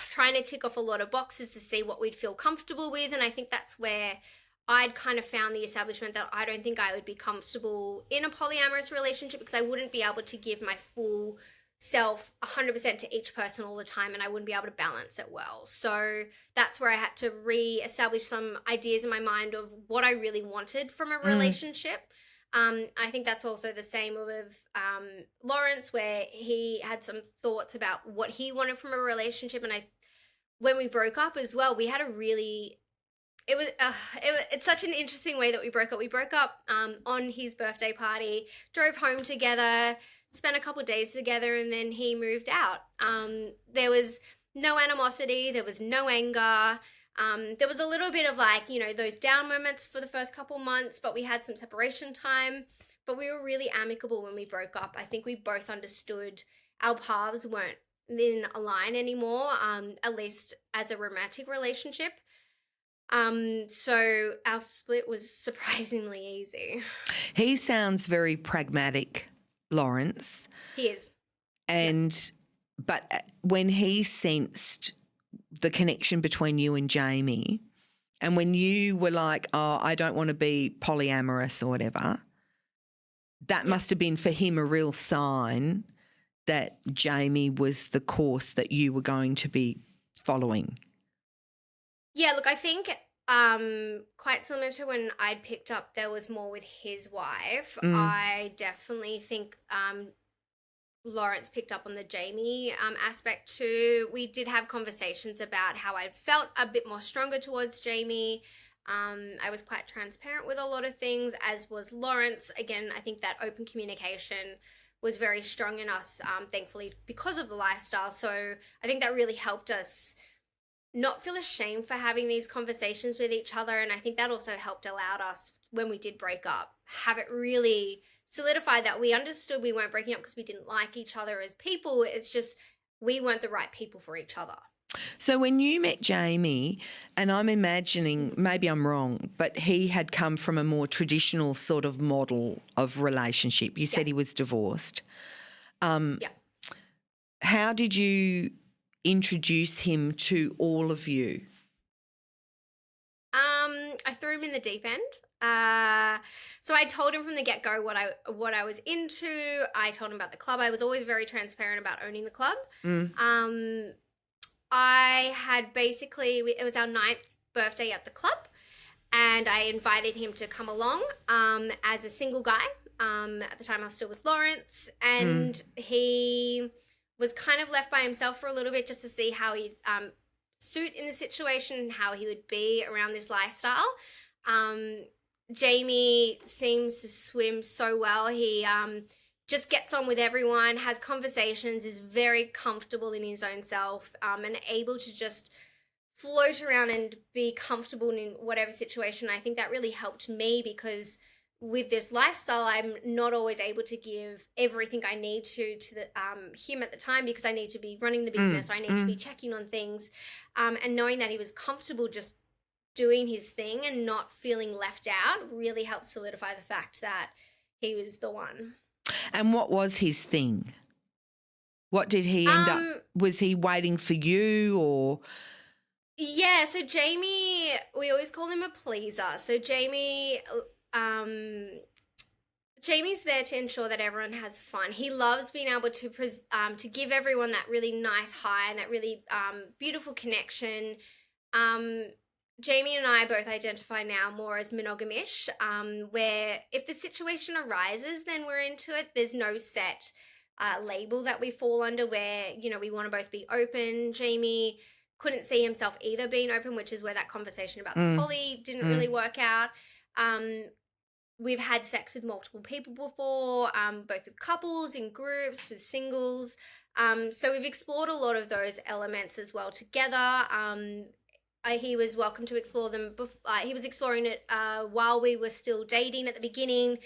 trying to tick off a lot of boxes to see what we'd feel comfortable with. And I think that's where I'd kind of found the establishment that I don't think I would be comfortable in a polyamorous relationship because I wouldn't be able to give my full self 100% to each person all the time, and I wouldn't be able to balance it well. So that's where I had to re-establish some ideas in my mind of what I really wanted from a relationship. I think that's also the same with Lawrence, where he had some thoughts about what he wanted from a relationship. And when we broke up as well, we had a really it's such an interesting way that we broke up. We broke up on his birthday party, drove home together, spent a couple of days together, and then he moved out. There was no animosity. There was no anger. There was a little bit of like, those down moments for the first couple months, but we had some separation time. But we were really amicable when we broke up. I think we both understood our paths weren't in a line anymore, at least as a romantic relationship. So our split was surprisingly easy. He sounds very pragmatic, Lawrence. He is. But when he sensed the connection between you and Jamie, and when you were like, oh, I don't want to be polyamorous or whatever, that must have been for him a real sign that Jamie was the course that you were going to be following. Yeah, look, I think quite similar to when I'd picked up there was more with his wife. I definitely think Lawrence picked up on the Jamie aspect too. We did have conversations about how I felt a bit more stronger towards Jamie. I was quite transparent with a lot of things, as was Lawrence. Again, I think that open communication was very strong in us, thankfully, because of the lifestyle. So I think that really helped us not feel ashamed for having these conversations with each other. And I think that also helped allowed us, when we did break up, have it really solidified that we understood we weren't breaking up because we didn't like each other as people. It's just we weren't the right people for each other. So when you met Jamie, and I'm imagining, maybe I'm wrong, but he had come from a more traditional sort of model of relationship. You said he was divorced. How did you introduce him to all of you? I threw him in the deep end. So I told him from the get-go what I was into. I told him about the club. I was always very transparent about owning the club. I had it was our 9th birthday at the club, and I invited him to come along as a single guy. At the time I was still with Lawrence, and he was kind of left by himself for a little bit just to see how he'd suit in the situation and how he would be around this lifestyle. Jamie seems to swim so well. He just gets on with everyone, has conversations, is very comfortable in his own self, and able to just float around and be comfortable in whatever situation. I think that really helped me because with this lifestyle, I'm not always able to give everything I need to the him at the time because I need to be running the business. I need to be checking on things, and knowing that he was comfortable just doing his thing and not feeling left out really helped solidify the fact that he was the one. And what was his thing? What did he end up? Was he waiting for you or? Yeah, so Jamie, we always call him a pleaser. So Jamie's there to ensure that everyone has fun. He loves being able to give everyone that really nice high and that really beautiful connection. Jamie and I both identify now more as monogamy-ish, where if the situation arises, then we're into it. There's no set label that we fall under where, we want to both be open. Jamie couldn't see himself either being open, which is where that conversation about the poly didn't really work out. We've had sex with multiple people before, both with couples, in groups, with singles. So we've explored a lot of those elements as well together. He was welcome to explore them. He was exploring it while we were still dating at the beginning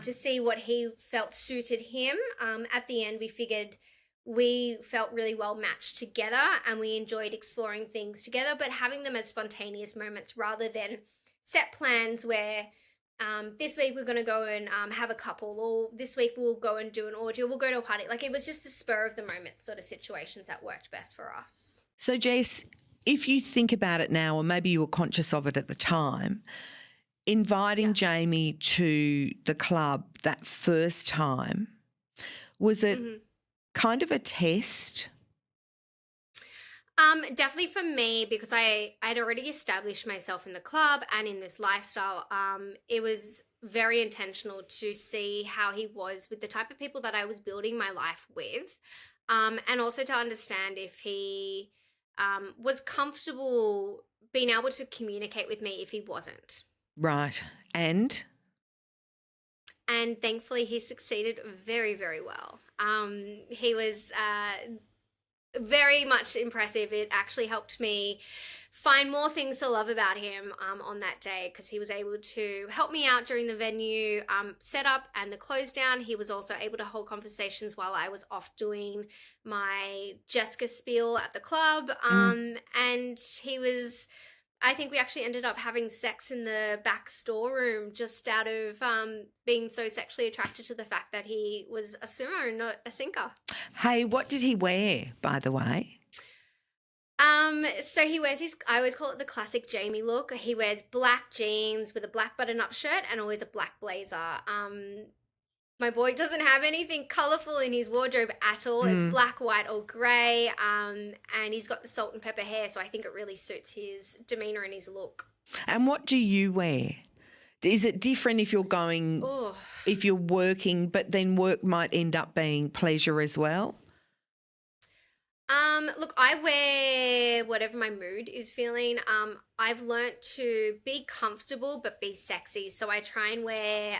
to see what he felt suited him. At the end, we figured we felt really well matched together and we enjoyed exploring things together, but having them as spontaneous moments rather than set plans where this week we're going to go and have a couple, or this week we'll go and do an orgy, or we'll go to a party. Like, it was just a spur of the moment sort of situations that worked best for us. So, Jess, if you think about it now, or maybe you were conscious of it at the time, inviting Jamie to the club that first time, was it kind of a test? Definitely for me, because I'd already established myself in the club and in this lifestyle. It was very intentional to see how he was with the type of people that I was building my life with, and also to understand if he was comfortable being able to communicate with me if he wasn't. Right. And thankfully he succeeded very, very well. He was very much impressive. It actually helped me find more things to love about him on that day, because he was able to help me out during the venue setup and the close down. He was also able to hold conversations while I was off doing my Jessica spiel at the club. And he was, I think we actually ended up having sex in the back storeroom just out of being so sexually attracted to the fact that he was a swimmer and not a sinker. Hey, what did he wear, by the way? So he wears I always call it the classic Jamie look. He wears black jeans with a black button-up shirt and always a black blazer. My boy doesn't have anything colourful in his wardrobe at all. It's black, white, or grey, and he's got the salt and pepper hair, so I think it really suits his demeanour and his look. And what do you wear? Is it different if you're going, if you're working, but then work might end up being pleasure as well? Look, I wear whatever my mood is feeling. I've learnt to be comfortable but be sexy. So I try and wear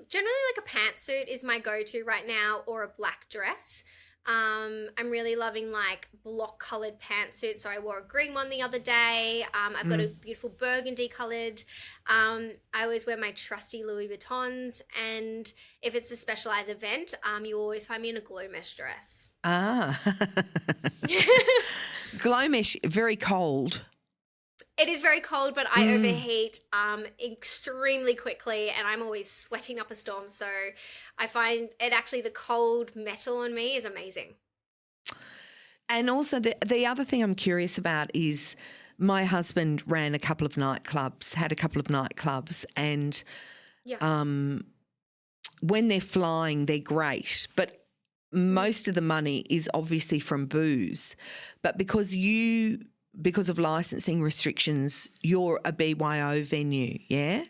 generally like a pantsuit is my go-to right now, or a black dress. I'm really loving like block coloured pantsuits. So I wore a green one the other day. I've got a beautiful burgundy coloured. I always wear my trusty Louis Vuittons, and if it's a specialised event, you always find me in a glow mesh dress. Ah. Glow mesh, very cold. It is very cold, but I overheat extremely quickly, and I'm always sweating up a storm. So I find it actually, the cold metal on me is amazing. And also the other thing I'm curious about is my husband ran a couple of nightclubs, had a couple of nightclubs, and when they're flying, they're great. But most of the money is obviously from booze. But because of licensing restrictions, you're a BYO venue, yeah?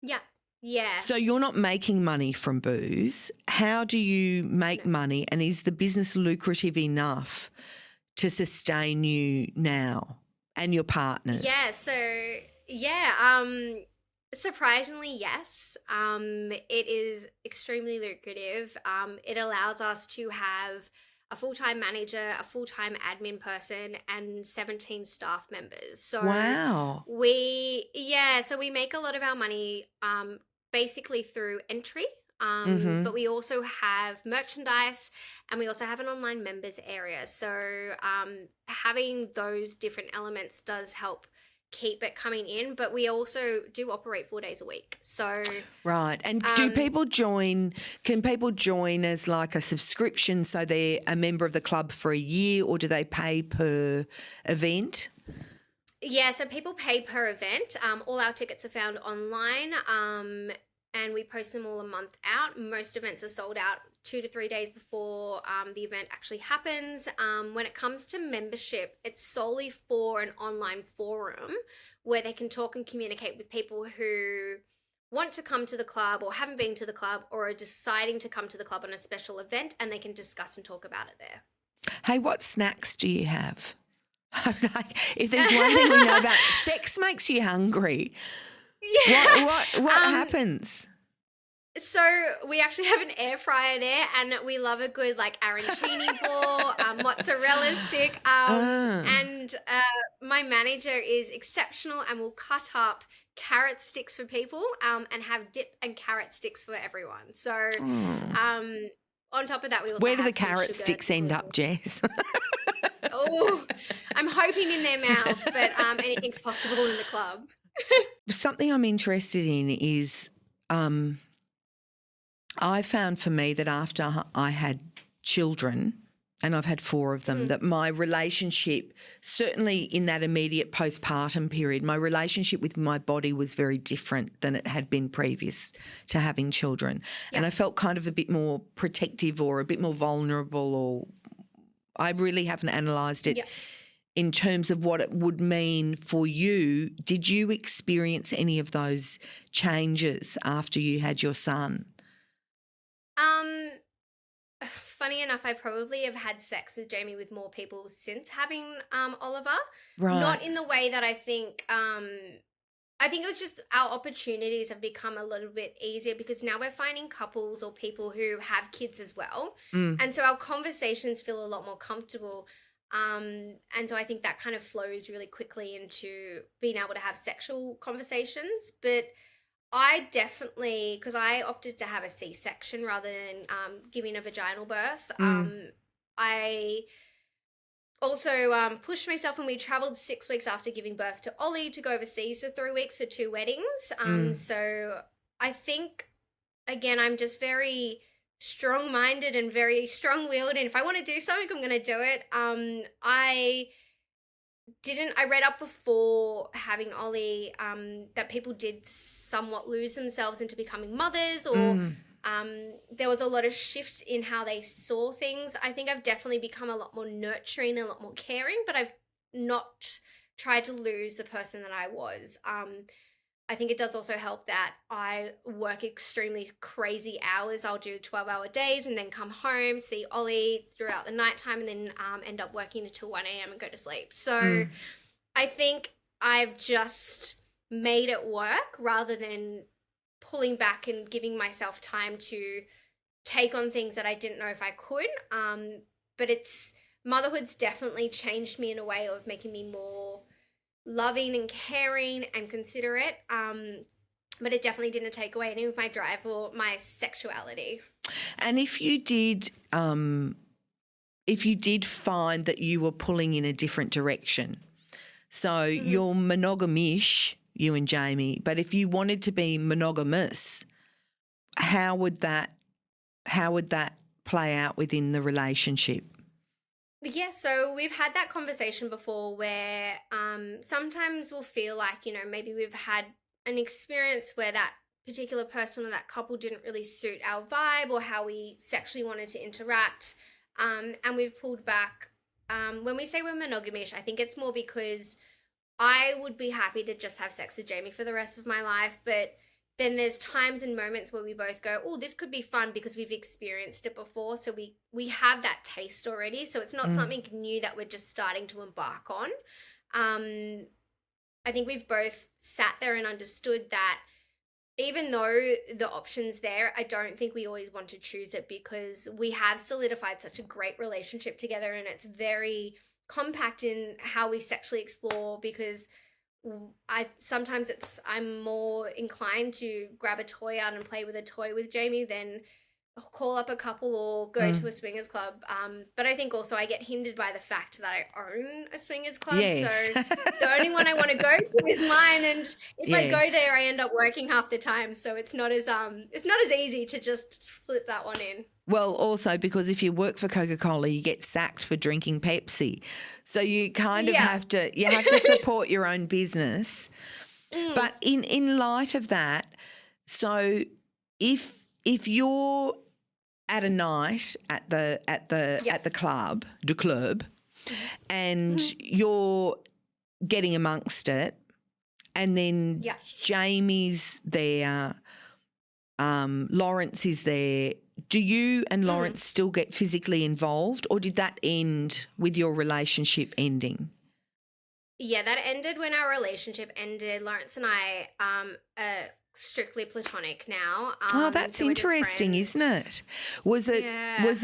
Yeah. Yeah. So you're not making money from booze. How do you make money, and is the business lucrative enough to sustain you now and your partner? Yeah, Surprisingly, yes. It is extremely lucrative. It allows us to have a full-time manager, a full-time admin person, and 17 staff members. So Wow. so we make a lot of our money basically through entry. Mm-hmm. But we also have merchandise and we also have an online members area. So having those different elements does help keep it coming in, but we also do operate 4 days a week. So, Right. And do um, people join, can people join as like a subscription so they're a member of the club for a year, or do they pay per event? yeah, so people pay per event. All our tickets are found online, and we post them all a month out. Most events are sold out 2 to 3 days before the event actually happens. When it comes to membership, it's solely for an online forum where they can talk and communicate with people who want to come to the club or haven't been to the club or are deciding to come to the club on a special event, and they can discuss and talk about it there. Hey, what snacks do you have? Like, if there's one thing we know about sex makes you hungry. Yeah. What happens? So we actually have an air fryer there, and we love a good like arancini ball, mozzarella stick, Ah. and my manager is exceptional and will cut up carrot sticks for people, and have dip and carrot sticks for everyone. So, Oh. on top of that, we also Where do the have some carrot sugar sticks end up, Jess? Oh, I'm hoping in their mouth, but anything's possible in the club. Something I'm interested in is I found for me that after I had children, and I've had 4 of them, that my relationship, certainly in that immediate postpartum period, my relationship with my body was very different than it had been previous to having children. Yeah. And I felt kind of a bit more protective or a bit more vulnerable, or I really haven't analysed it Yeah. in terms of what it would mean for you. Did you experience any of those changes after you had your son? Um, Funny enough, I probably have had sex with Jamie with more people since having Oliver. Right. Not in the way that I think it was just our opportunities have become a little bit easier because now we're finding couples or people who have kids as well. Mm. And so our conversations feel a lot more comfortable. And so I think that kind of flows really quickly into being able to have sexual conversations. But I definitely, because I opted to have a C-section rather than giving a vaginal birth. Mm. I also pushed myself when we traveled 6 weeks after giving birth to Ollie to go overseas for 3 weeks for 2 weddings. Mm. So I think, again, I'm just very strong-minded and very strong-willed. And if I want to do something, I'm going to do it. I read up before having Ollie that people did somewhat lose themselves into becoming mothers, or Mm. there was a lot of shift in how they saw things. I think I've definitely become a lot more nurturing and a lot more caring, but I've not tried to lose the person that I was. I think it does also help that I work extremely crazy hours. I'll do 12-hour days and then come home, see Ollie throughout the nighttime, and then end up working until 1 a.m. and go to sleep. So Mm. I think I've just made it work rather than pulling back and giving myself time to take on things that I didn't know if I could. But motherhood's definitely changed me in a way of making me more loving and caring and considerate. But it definitely didn't take away any of my drive or my sexuality. And if you did find that you were pulling in a different direction, so you're monogamy-ish, you and Jamie, but if you wanted to be monogamous, how would that play out within the relationship? Yeah, so we've had that conversation before where sometimes we'll feel like, maybe we've had an experience where that particular person or that couple didn't really suit our vibe or how we sexually wanted to interact. And we've pulled back. When we say we're monogamish, I think it's more because I would be happy to just have sex with Jamie for the rest of my life, but then there's times and moments where we both go, oh, this could be fun because we've experienced it before. So we have that taste already. So it's not something new that we're just starting to embark on. I think we've both sat there and understood that even though the option's there, I don't think we always want to choose it because we have solidified such a great relationship together, and it's very compact in how we sexually explore because I sometimes I'm more inclined to grab a toy out and play with a toy with Jamie than call up a couple or go to Mm. a swingers club. But I think also I get hindered by the fact that I own a swingers club. So Yes. the only one I want to go to is mine. And if I go Yes. there, I end up working half the time. So it's not as easy to just slip that one in. Well, also because if you work for Coca-Cola, you get sacked for drinking Pepsi. So you kind of Yeah. have to support your own business. Mm. But in light of that, so if you're at a night at the club, and you're getting amongst it, and then Jamie's there, Lawrence is there. Do you and Lawrence still get physically involved, or did that end with your relationship ending? Yeah, that ended when our relationship ended. Lawrence and I are strictly platonic now. Oh, that's so we're just interesting, friends. isn't it? Was it? Yeah.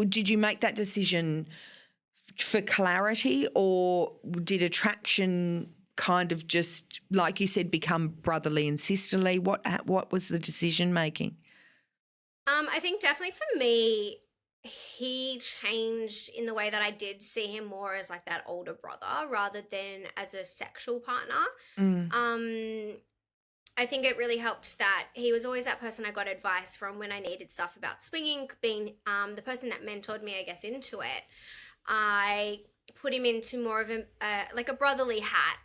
Did you make that decision for clarity, or did attraction kind of just, like you said, become brotherly and sisterly? What was the decision making? I think definitely for me, he changed in the way that I did see him more as like that older brother rather than as a sexual partner. Mm. I think it really helped that he was always that person I got advice from when I needed stuff about swinging, being the person that mentored me, I guess, into it. I put him into more of a brotherly hat.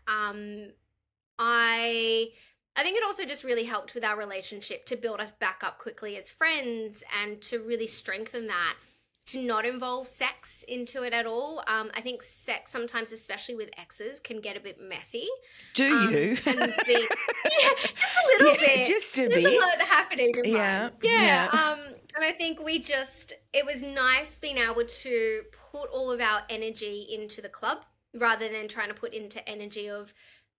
I think it also just really helped with our relationship to build us back up quickly as friends and to really strengthen that, to not involve sex into it at all. I think sex sometimes, especially with exes, can get a bit messy. Do you? And be, yeah, just a little bit. Just a There's bit. a lot happening in Yeah, mine. Yeah. yeah. And I think it was nice being able to put all of our energy into the club rather than trying to put into energy of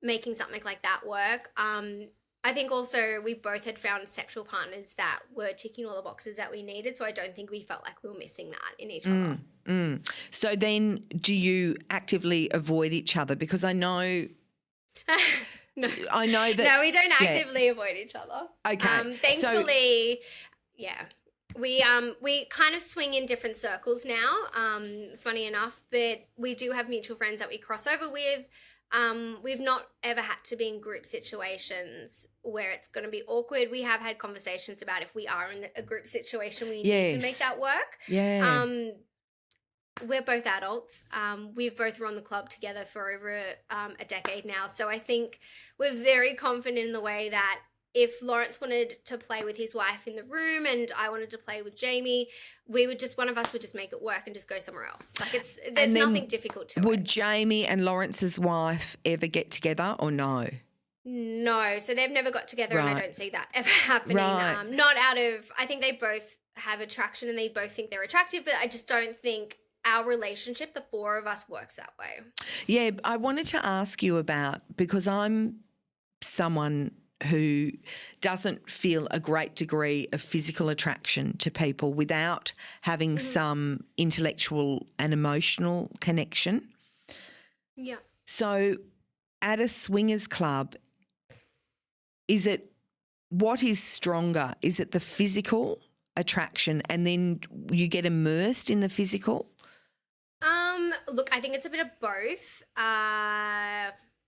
making something like that work. I think also we both had found sexual partners that were ticking all the boxes that we needed, so I don't think we felt like we were missing that in each other. So then do you actively avoid each other? Because I know No. I know that. No, we don't actively avoid each other. Okay. Thankfully, yeah. We kind of swing in different circles now, funny enough, but we do have mutual friends that we cross over with. We've not ever had to be in group situations where it's going to be awkward. We have had conversations about if we are in a group situation, we need to make that work. Yeah. We're both adults. We've both run the club together for over a decade now. So I think we're very confident in the way that if Lawrence wanted to play with his wife in the room and I wanted to play with Jamie, one of us would just make it work and just go somewhere else. Like there's nothing difficult to it. Would Jamie and Lawrence's wife ever get together or no? No. So they've never got together and I don't see that ever happening. Right. Not out of, I think they both have attraction and they both think they're attractive, but I just don't think our relationship, the four of us, works that way. Yeah, I wanted to ask you about, because I'm someone who doesn't feel a great degree of physical attraction to people without having some intellectual and emotional connection. Yeah. So at a swingers club, what is stronger? Is it the physical attraction and then you get immersed in the physical? Look, I think it's a bit of both.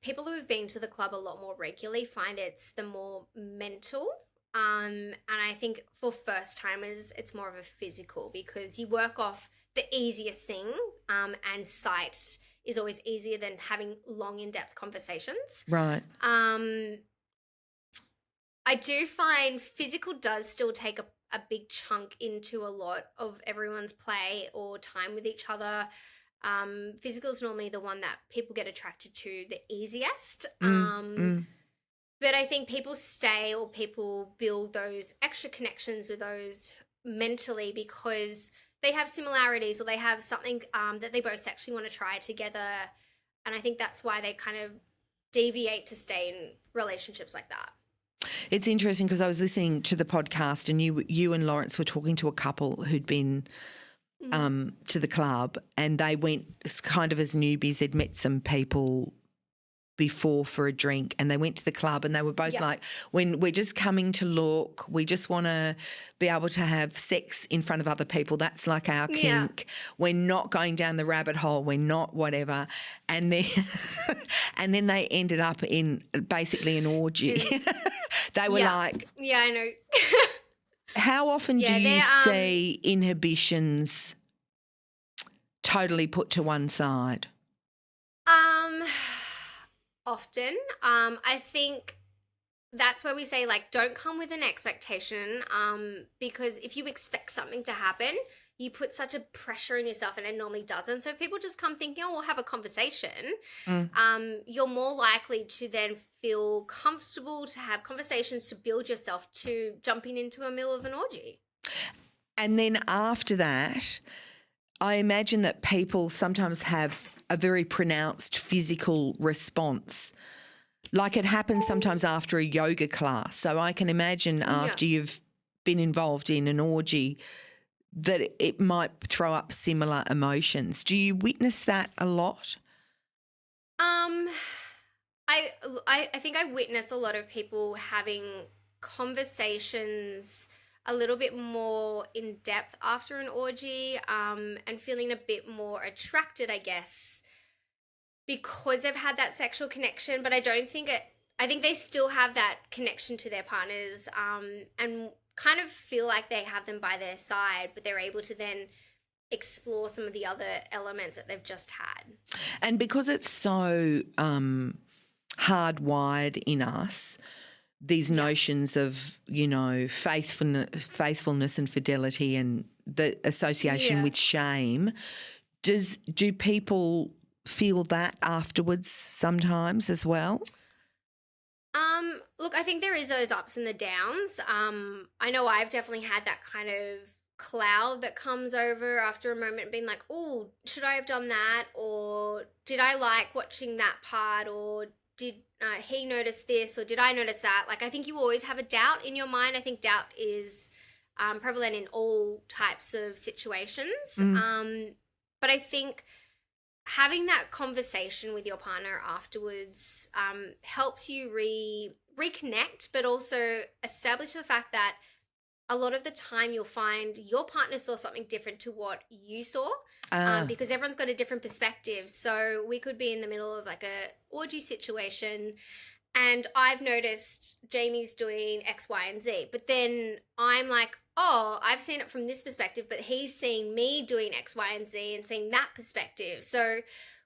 People who have been to the club a lot more regularly find it's the more mental. And I think for first timers, it's more of a physical because you work off the easiest thing, and sight is always easier than having long, in-depth conversations. Right. I do find physical does still take a big chunk into a lot of everyone's play or time with each other. Physical is normally the one that people get attracted to the easiest. But I think people stay or people build those extra connections with those mentally because they have similarities or they have something that they both actually want to try together. And I think that's why they kind of deviate to stay in relationships like that. It's interesting because I was listening to the podcast and you and Lawrence were talking to a couple who'd been to the club, and they went kind of as newbies. They'd met some people before for a drink, and they went to the club, and they were both like, when we're just coming to look, we just want to be able to have sex in front of other people. That's like our kink. We're not going down the rabbit hole. We're not whatever. And then and then they ended up in basically an orgy. They were like, yeah, I know. how often do you see inhibitions totally put to one side? Often. I think that's where we say, like, don't come with an expectation, because if you expect something to happen, you put such a pressure on yourself, and it normally doesn't. So if people just come thinking, oh, we'll have a conversation, you're more likely to then feel comfortable to have conversations, to build yourself to jumping into a middle of an orgy. And then after that, I imagine that people sometimes have a very pronounced physical response. Like it happens sometimes after a yoga class. So I can imagine after you've been involved in an orgy that it might throw up similar emotions. Do you witness that a lot? I think I witness a lot of people having conversations a little bit more in depth after an orgy, and feeling a bit more attracted, I guess, because they've had that sexual connection. But I think they still have that connection to their partners, and kind of feel like they have them by their side, but they're able to then explore some of the other elements that they've just had. And because it's so hardwired in us, these notions of, faithfulness and fidelity and the association with shame, do people feel that afterwards sometimes as well? Look, I think there is those ups and the downs. I know I've definitely had that kind of cloud that comes over after a moment, being like, oh, should I have done that? Or did I like watching that part? Or did he notice this? Or did I notice that? Like, I think you always have a doubt in your mind. I think doubt is prevalent in all types of situations. But I think having that conversation with your partner afterwards helps you reconnect, but also establish the fact that a lot of the time you'll find your partner saw something different to what you saw, because everyone's got a different perspective. So we could be in the middle of like a orgy situation, and I've noticed Jamie's doing X, Y, and Z, but then I'm like, oh, I've seen it from this perspective, but he's seen me doing X, Y, and Z and seeing that perspective. So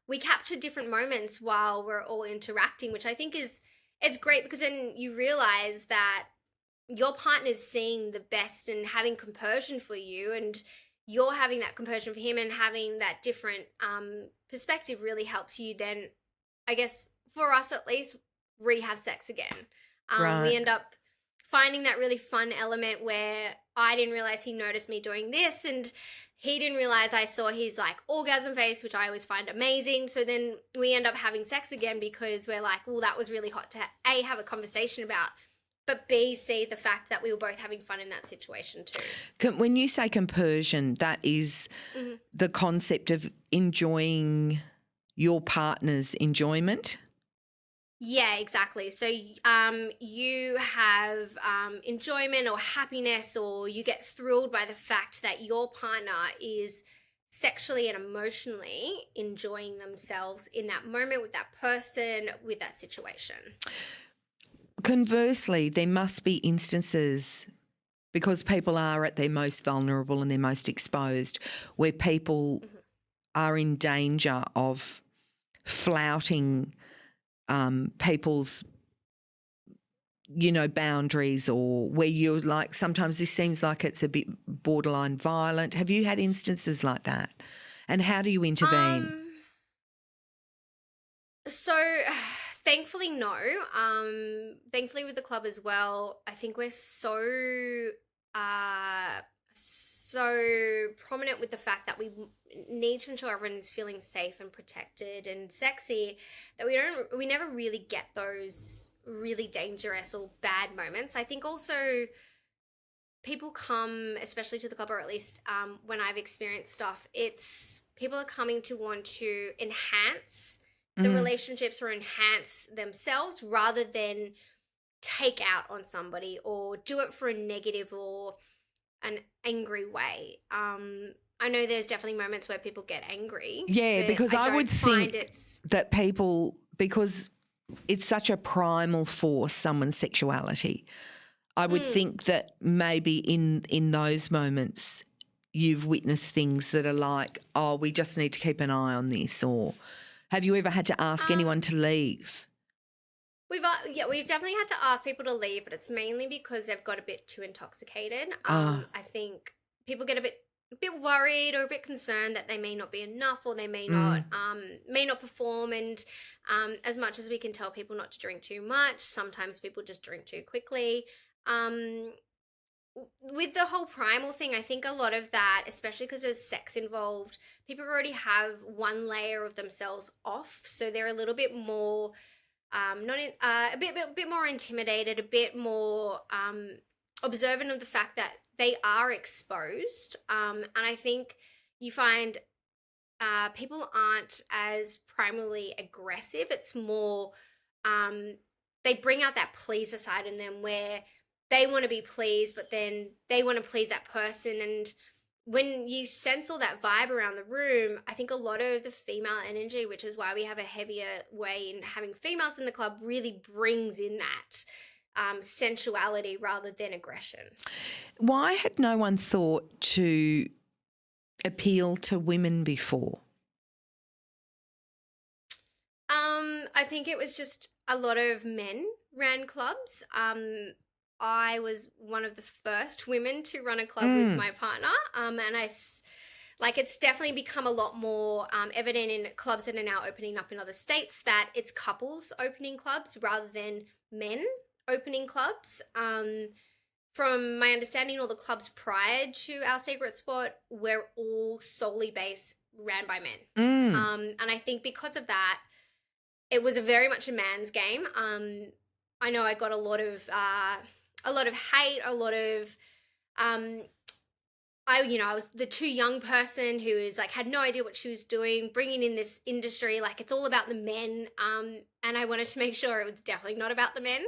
we capture different moments while we're all interacting, which I think it's great, because then you realize that your partner's seeing the best and having compersion for you, and you're having that compersion for him, and having that different perspective really helps you then, I guess, for us at least, have sex again. We end up finding that really fun element where I didn't realize he noticed me doing this, and he didn't realize I saw his like orgasm face, which I always find amazing. So then we end up having sex again, because we're like, well, that was really hot to A, have a conversation about, but B, see the fact that we were both having fun in that situation too. When you say compersion, that is the concept of enjoying your partner's enjoyment? Yeah, exactly. So you have enjoyment or happiness, or you get thrilled by the fact that your partner is sexually and emotionally enjoying themselves in that moment with that person, with that situation. Conversely, there must be instances, because people are at their most vulnerable and their most exposed, where people are in danger of flouting people's, boundaries, or where you're like, sometimes this seems like it's a bit borderline violent. Have you had instances like that? And how do you intervene? So thankfully, no. Thankfully with the club as well, I think we're so prominent with the fact that we need to ensure everyone is feeling safe and protected and sexy, that we never really get those really dangerous or bad moments. I think also people come, especially to the club, or at least when I've experienced stuff, it's people are coming to want to enhance the relationships or enhance themselves rather than take out on somebody or do it for a negative or an angry way. I know there's definitely moments where people get angry. Yeah, but because I don't would find think it's that people, because it's such a primal force, someone's sexuality, I would think that maybe in those moments you've witnessed things that are like, oh, we just need to keep an eye on this, or have you ever had to ask anyone to leave? we've definitely had to ask people to leave, but it's mainly because they've got a bit too intoxicated. Ah, I think people get a bit worried or a bit concerned that they may not be enough or they mm, may not perform. And as much as we can tell people not to drink too much, sometimes people just drink too quickly. Um, with the whole primal thing, I think a lot of that, especially because there's sex involved, people already have one layer of themselves off, so they're a little bit more, not in, bit more intimidated, a bit more observant of the fact that they are exposed. And I think you find people aren't as primarily aggressive. It's more um, they bring out that pleaser side in them where they want to be pleased, but then they want to please that person. And when you sense all that vibe around the room, I think a lot of the female energy, which is why we have a heavier way in having females in the club, really brings in that sensuality rather than aggression. why had no one thought to appeal to women before? I think it was just a lot of men ran clubs. I was one of the first women to run a club with my partner. And like it's definitely become a lot more evident in clubs that are now opening up in other states that it's couples opening clubs rather than men opening clubs. From my understanding, all the clubs prior to our secret spot were all solely ran by men. And I think because of that, it was very much a man's game. I know I got a lot of hate, a lot of I was the too young person who is like had no idea what she was doing, bringing in this industry like it's all about the men. And I wanted to make sure it was definitely not about the men.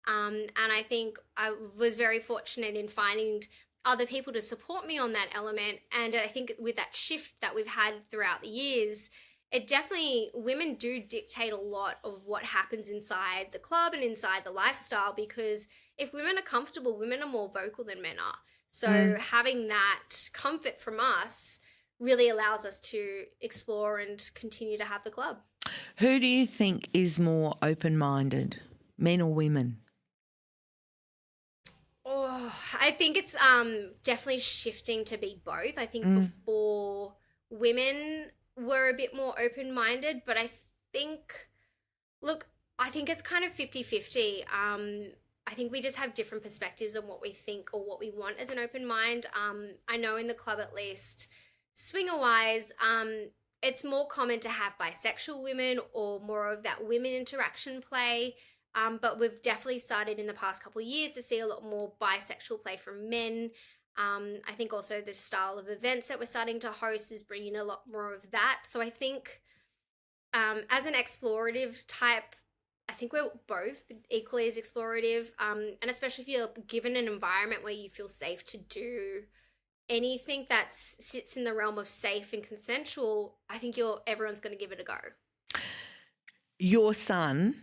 And I think I was very fortunate in finding other people to support me on that element. And I think with that shift that we've had throughout the years, it definitely, women do dictate a lot of what happens inside the club and inside the lifestyle, because if women are comfortable, women are more vocal than men are. So having that comfort from us really allows us to explore and continue to have the club. Who do you think is more open-minded, men or women? Oh, I think it's definitely shifting to be both. I think before women were a bit more open-minded, but think look, I think it's kind of 50-50. I think we just have different perspectives on what we think or what we want as an open mind. I know in the club at least, swinger-wise, it's more common to have bisexual women or more of that women interaction play. But we've definitely started in the past couple of years to see a lot more bisexual play from men. I think also the style of events that we're starting to host is bringing a lot more of that. So I think as an explorative type, I think we're both equally as explorative. And especially if you're given an environment where you feel safe to do anything that sits in the realm of safe and consensual, I think everyone's going to give it a go. Your son,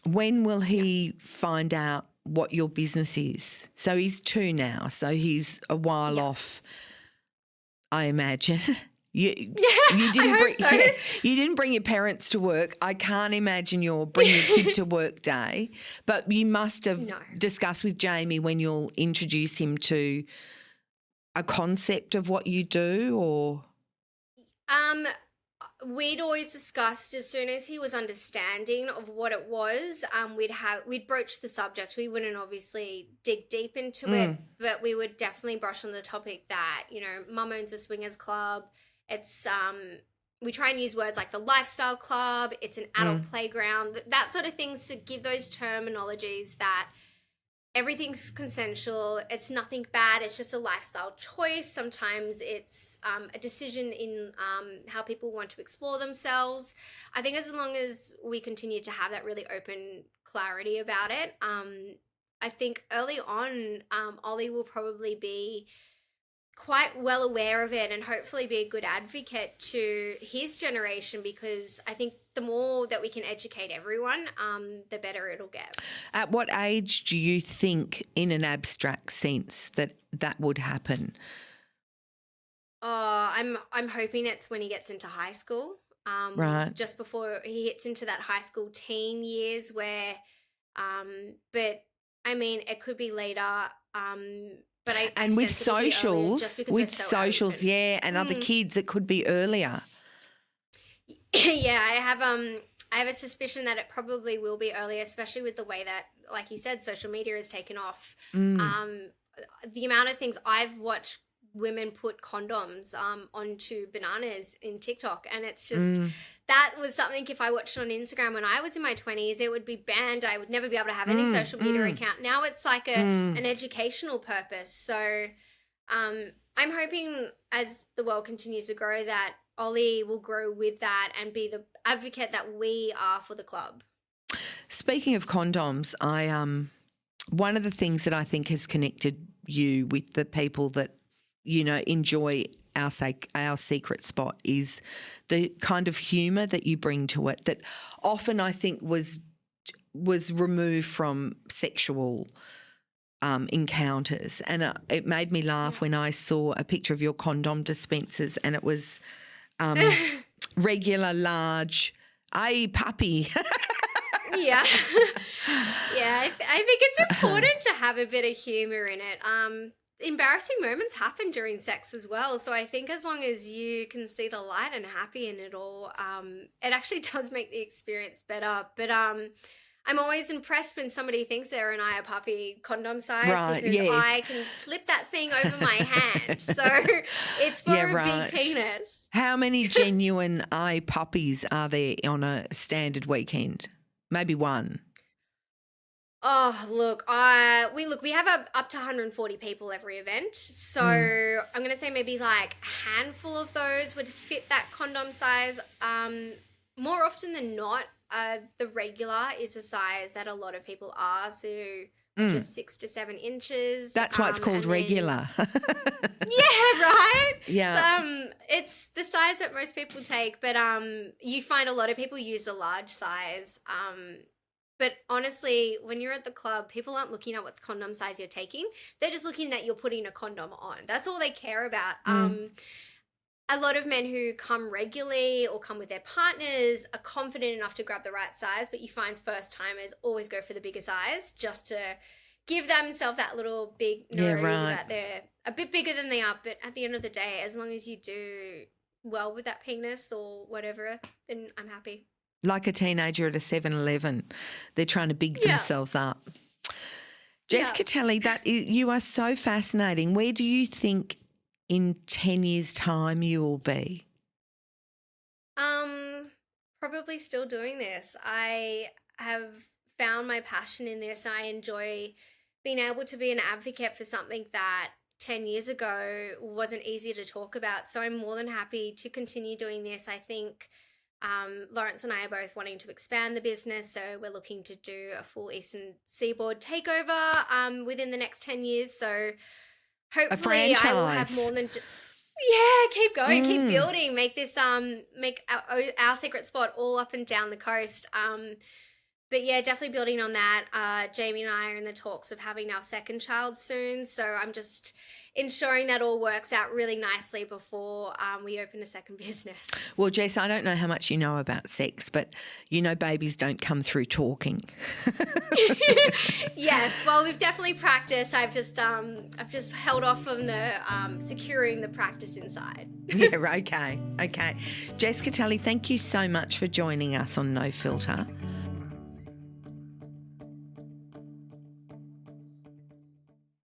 when will he find out what your business is? So he's 2 now, so he's a while off, I imagine. You didn't you didn't bring your parents to work. I can't imagine you'll bring your kid to work day, but you must have discussed with Jamie when you'll introduce him to a concept of what you do, or we'd always discussed as soon as he was understanding of what it was, we'd broach the subject. We wouldn't obviously dig deep into it, but we would definitely brush on the topic that, mum owns a swingers club. It's we try and use words like the lifestyle club, it's an adult Mm. playground, that sort of things, to give those terminologies that everything's consensual. It's nothing bad. It's just a lifestyle choice. Sometimes it's a decision in how people want to explore themselves. I think as long as we continue to have that really open clarity about it, I think early on, Ollie will probably be quite well aware of it and hopefully be a good advocate to his generation, because I think the more that we can educate everyone, the better it'll get. At what age do you think, in an abstract sense, that would happen? Oh, I'm hoping it's when he gets into high school. Right. Just before he hits into that high school teen years where, but I mean, it could be later. But I And with sense it'll be earlier just socials, because we're so open. yeah, and other kids, it could be earlier. Yeah, I have a suspicion that it probably will be earlier, especially with the way that, like you said, social media has taken off. The amount of things I've watched women put condoms onto bananas in TikTok, and it's just that was something, if I watched it on Instagram when I was in my 20s, it would be banned. I would never be able to have any social media account. Now it's like an educational purpose. So I'm hoping as the world continues to grow that Ollie will grow with that and be the advocate that we are for the club. Speaking of condoms, one of the things that I think has connected you with the people that, you know, enjoy our secret spot is the kind of humour that you bring to it, that often I think was removed from sexual encounters. And it made me laugh when I saw a picture of your condom dispensers, and it was regular, large, puppy. Yeah. Yeah, I think it's important to have a bit of humour in it. Embarrassing moments happen during sex as well. So I think as long as you can see the light and happy in it all, it actually does make the experience better. But I'm always impressed when somebody thinks they're an puppy condom size, Right, because yes. I can slip that thing over my hand. So it's for a big penis. How many genuine puppies are there on a standard weekend? Maybe one. Oh, look, we have up to 140 people every event. So I'm going to say maybe like a handful of those would fit that condom size. More often than not, the regular is a size that a lot of people are. So just 6 to 7 inches. That's why it's called regular. Yeah, right? Yeah. It's the size that most people take, but you find a lot of people use the large size. But honestly, when you're at the club, people aren't looking at what condom size you're taking. They're just looking that you're putting a condom on. That's all they care about. A lot of men who come regularly or come with their partners are confident enough to grab the right size, but you find first timers always go for the bigger size just to give themselves that little big that they're a bit bigger than they are. But at the end of the day, as long as you do well with that penis or whatever, then I'm happy. Like a teenager at a 7-Eleven. They're trying to big themselves up. Jess Cattelly, you are so fascinating. Where do you think in 10 years' time you will be? Probably still doing this. I have found my passion in this. I enjoy being able to be an advocate for something that 10 years ago wasn't easy to talk about. So I'm more than happy to continue doing this. I think Lawrence and I are both wanting to expand the business, so we're looking to do a full Eastern Seaboard takeover within the next 10 years. So hopefully I will have more than keep going, keep building, make this make our secret spot all up and down the coast. But yeah, definitely building on that. Jamie and I are in the talks of having our second child soon, so I'm just ensuring that all works out really nicely before we open a second business. Well, Jess, I don't know how much you know about sex, but you know babies don't come through talking. Yes, well, we've definitely practiced. I've just held off on the securing the practice inside. Yeah, okay. Jess Cattelly, thank you so much for joining us on No Filter.